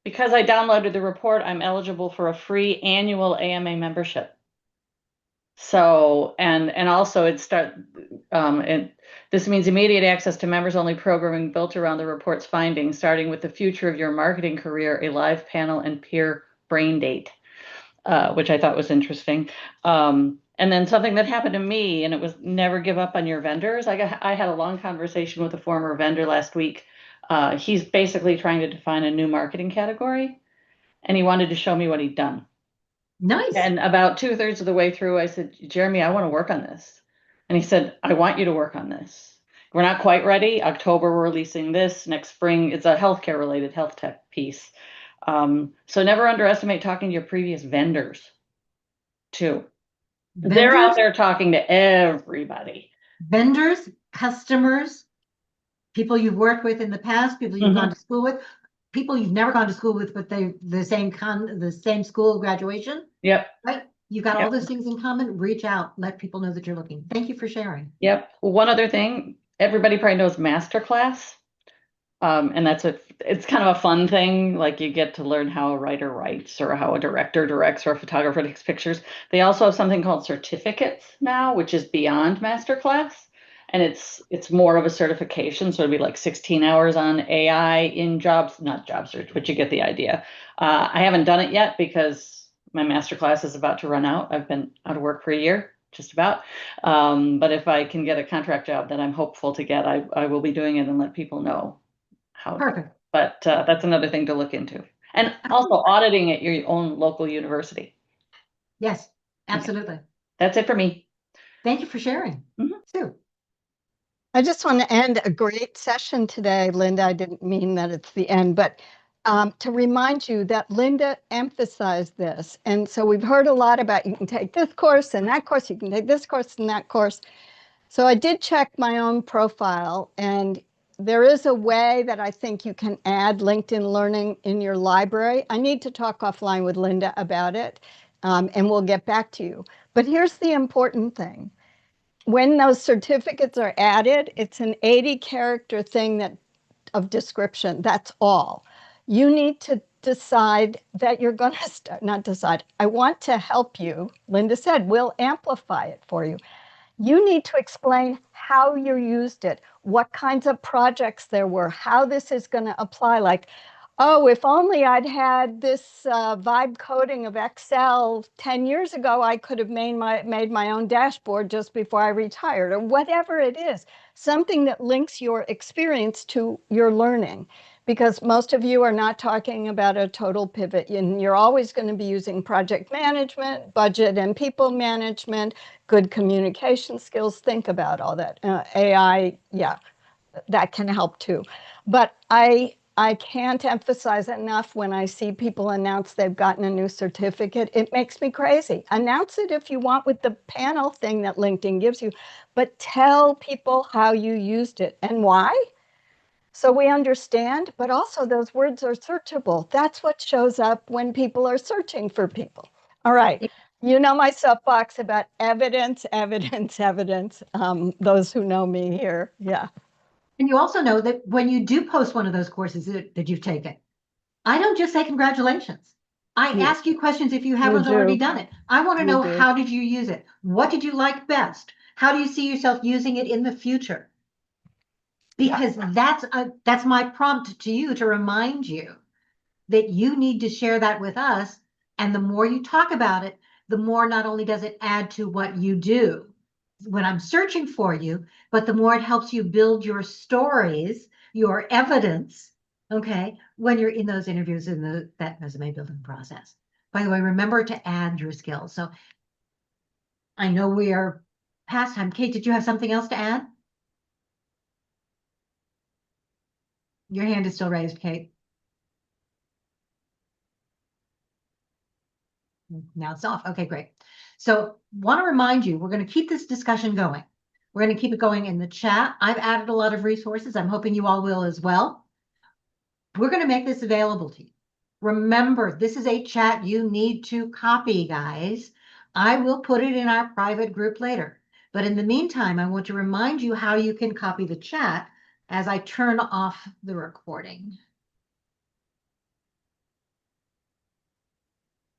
because I downloaded the report, I'm eligible for a free annual AMA membership. So, and also this means immediate access to members-only programming built around the report's findings, starting with the future of your marketing career, a live panel and peer brain date, which I thought was interesting. And then something that happened to me, and it was never give up on your vendors. I had a long conversation with a former vendor last week. He's basically trying to define a new marketing category, and he wanted to show me what he'd done. Nice. And about 2/3 of the way through, I said, Jeremy, I want to work on this. And he said, I want you to work on this. We're not quite ready. October, we're releasing this. Next spring, it's a healthcare related health tech piece. So never underestimate talking to your previous vendors too. They're out there talking to everybody. Vendors, customers, people you've worked with in the past, people you've gone to school with, people you've never gone to school with, but they the same school graduation. Yep. Right. You've got all those things in common. Reach out, let people know that you're looking. Thank you for sharing. Yep. One other thing, everybody probably knows Masterclass. And it's kind of a fun thing. Like you get to learn how a writer writes or how a director directs or a photographer takes pictures. They also have something called certificates now, which is beyond Masterclass. And it's more of a certification. So it'd be like 16 hours on AI in not job search, but you get the idea. I haven't done it yet because my Masterclass is about to run out. I've been out of work for a year, just about. But if I can get a contract job that I'm hopeful to get, I will be doing it and let people know. Perfect. But that's another thing to look into. And also auditing at your own local university. Yes, absolutely. That's it for me. Thank you for sharing. Sue. I just want to end a great session today, Linda. I didn't mean that it's the end, but to remind you that Linda emphasized this. And so we've heard a lot about you can take this course and that course, you can take this course and that course. So I did check my own profile, and there is a way that I think you can add LinkedIn Learning in your library. I need to talk offline with Linda about it, and we'll get back to you. But here's the important thing. When those certificates are added, it's an 80-character thing of description. That's all. You need to decide that you're going to not decide. I want to help you. Linda said, we'll amplify it for you. You need to explain how you used it, what kinds of projects there were, how this is going to apply. Like, oh, if only I'd had this vibe coding of Excel 10 years ago, I could have made my own dashboard just before I retired, or whatever it is, something that links your experience to your learning. Because most of you are not talking about a total pivot, and you're always going to be using project management, budget and people management, good communication skills. Think about all that. AI, yeah, that can help too. But I can't emphasize enough when I see people announce they've gotten a new certificate. It makes me crazy. Announce it if you want with the panel thing that LinkedIn gives you, but tell people how you used it and why. So we understand, but also those words are searchable. That's what shows up when people are searching for people. All right. You know my soapbox about evidence, evidence, evidence. Those who know me here, yeah. And you also know that when you do post one of those courses that you've taken, I don't just say congratulations. I ask you questions if you haven't already done it. I want to know, how did you use it? What did you like best? How do you see yourself using it in the future? Because that's my prompt to you, to remind you that you need to share that with us. And the more you talk about it, the more not only does it add to what you do when I'm searching for you, but the more it helps you build your stories, your evidence, okay, when you're in those interviews in that resume building process. By the way, remember to add your skills. So I know we are past time. Kate, did you have something else to add? Your hand is still raised, Kate. Now it's off. Okay, great. So want to remind you, we're going to keep this discussion going. We're going to keep it going in the chat. I've added a lot of resources. I'm hoping you all will as well. We're going to make this available to you. Remember, this is a chat you need to copy, guys. I will put it in our private group later. But in the meantime, I want to remind you how you can copy the chat as I turn off the recording.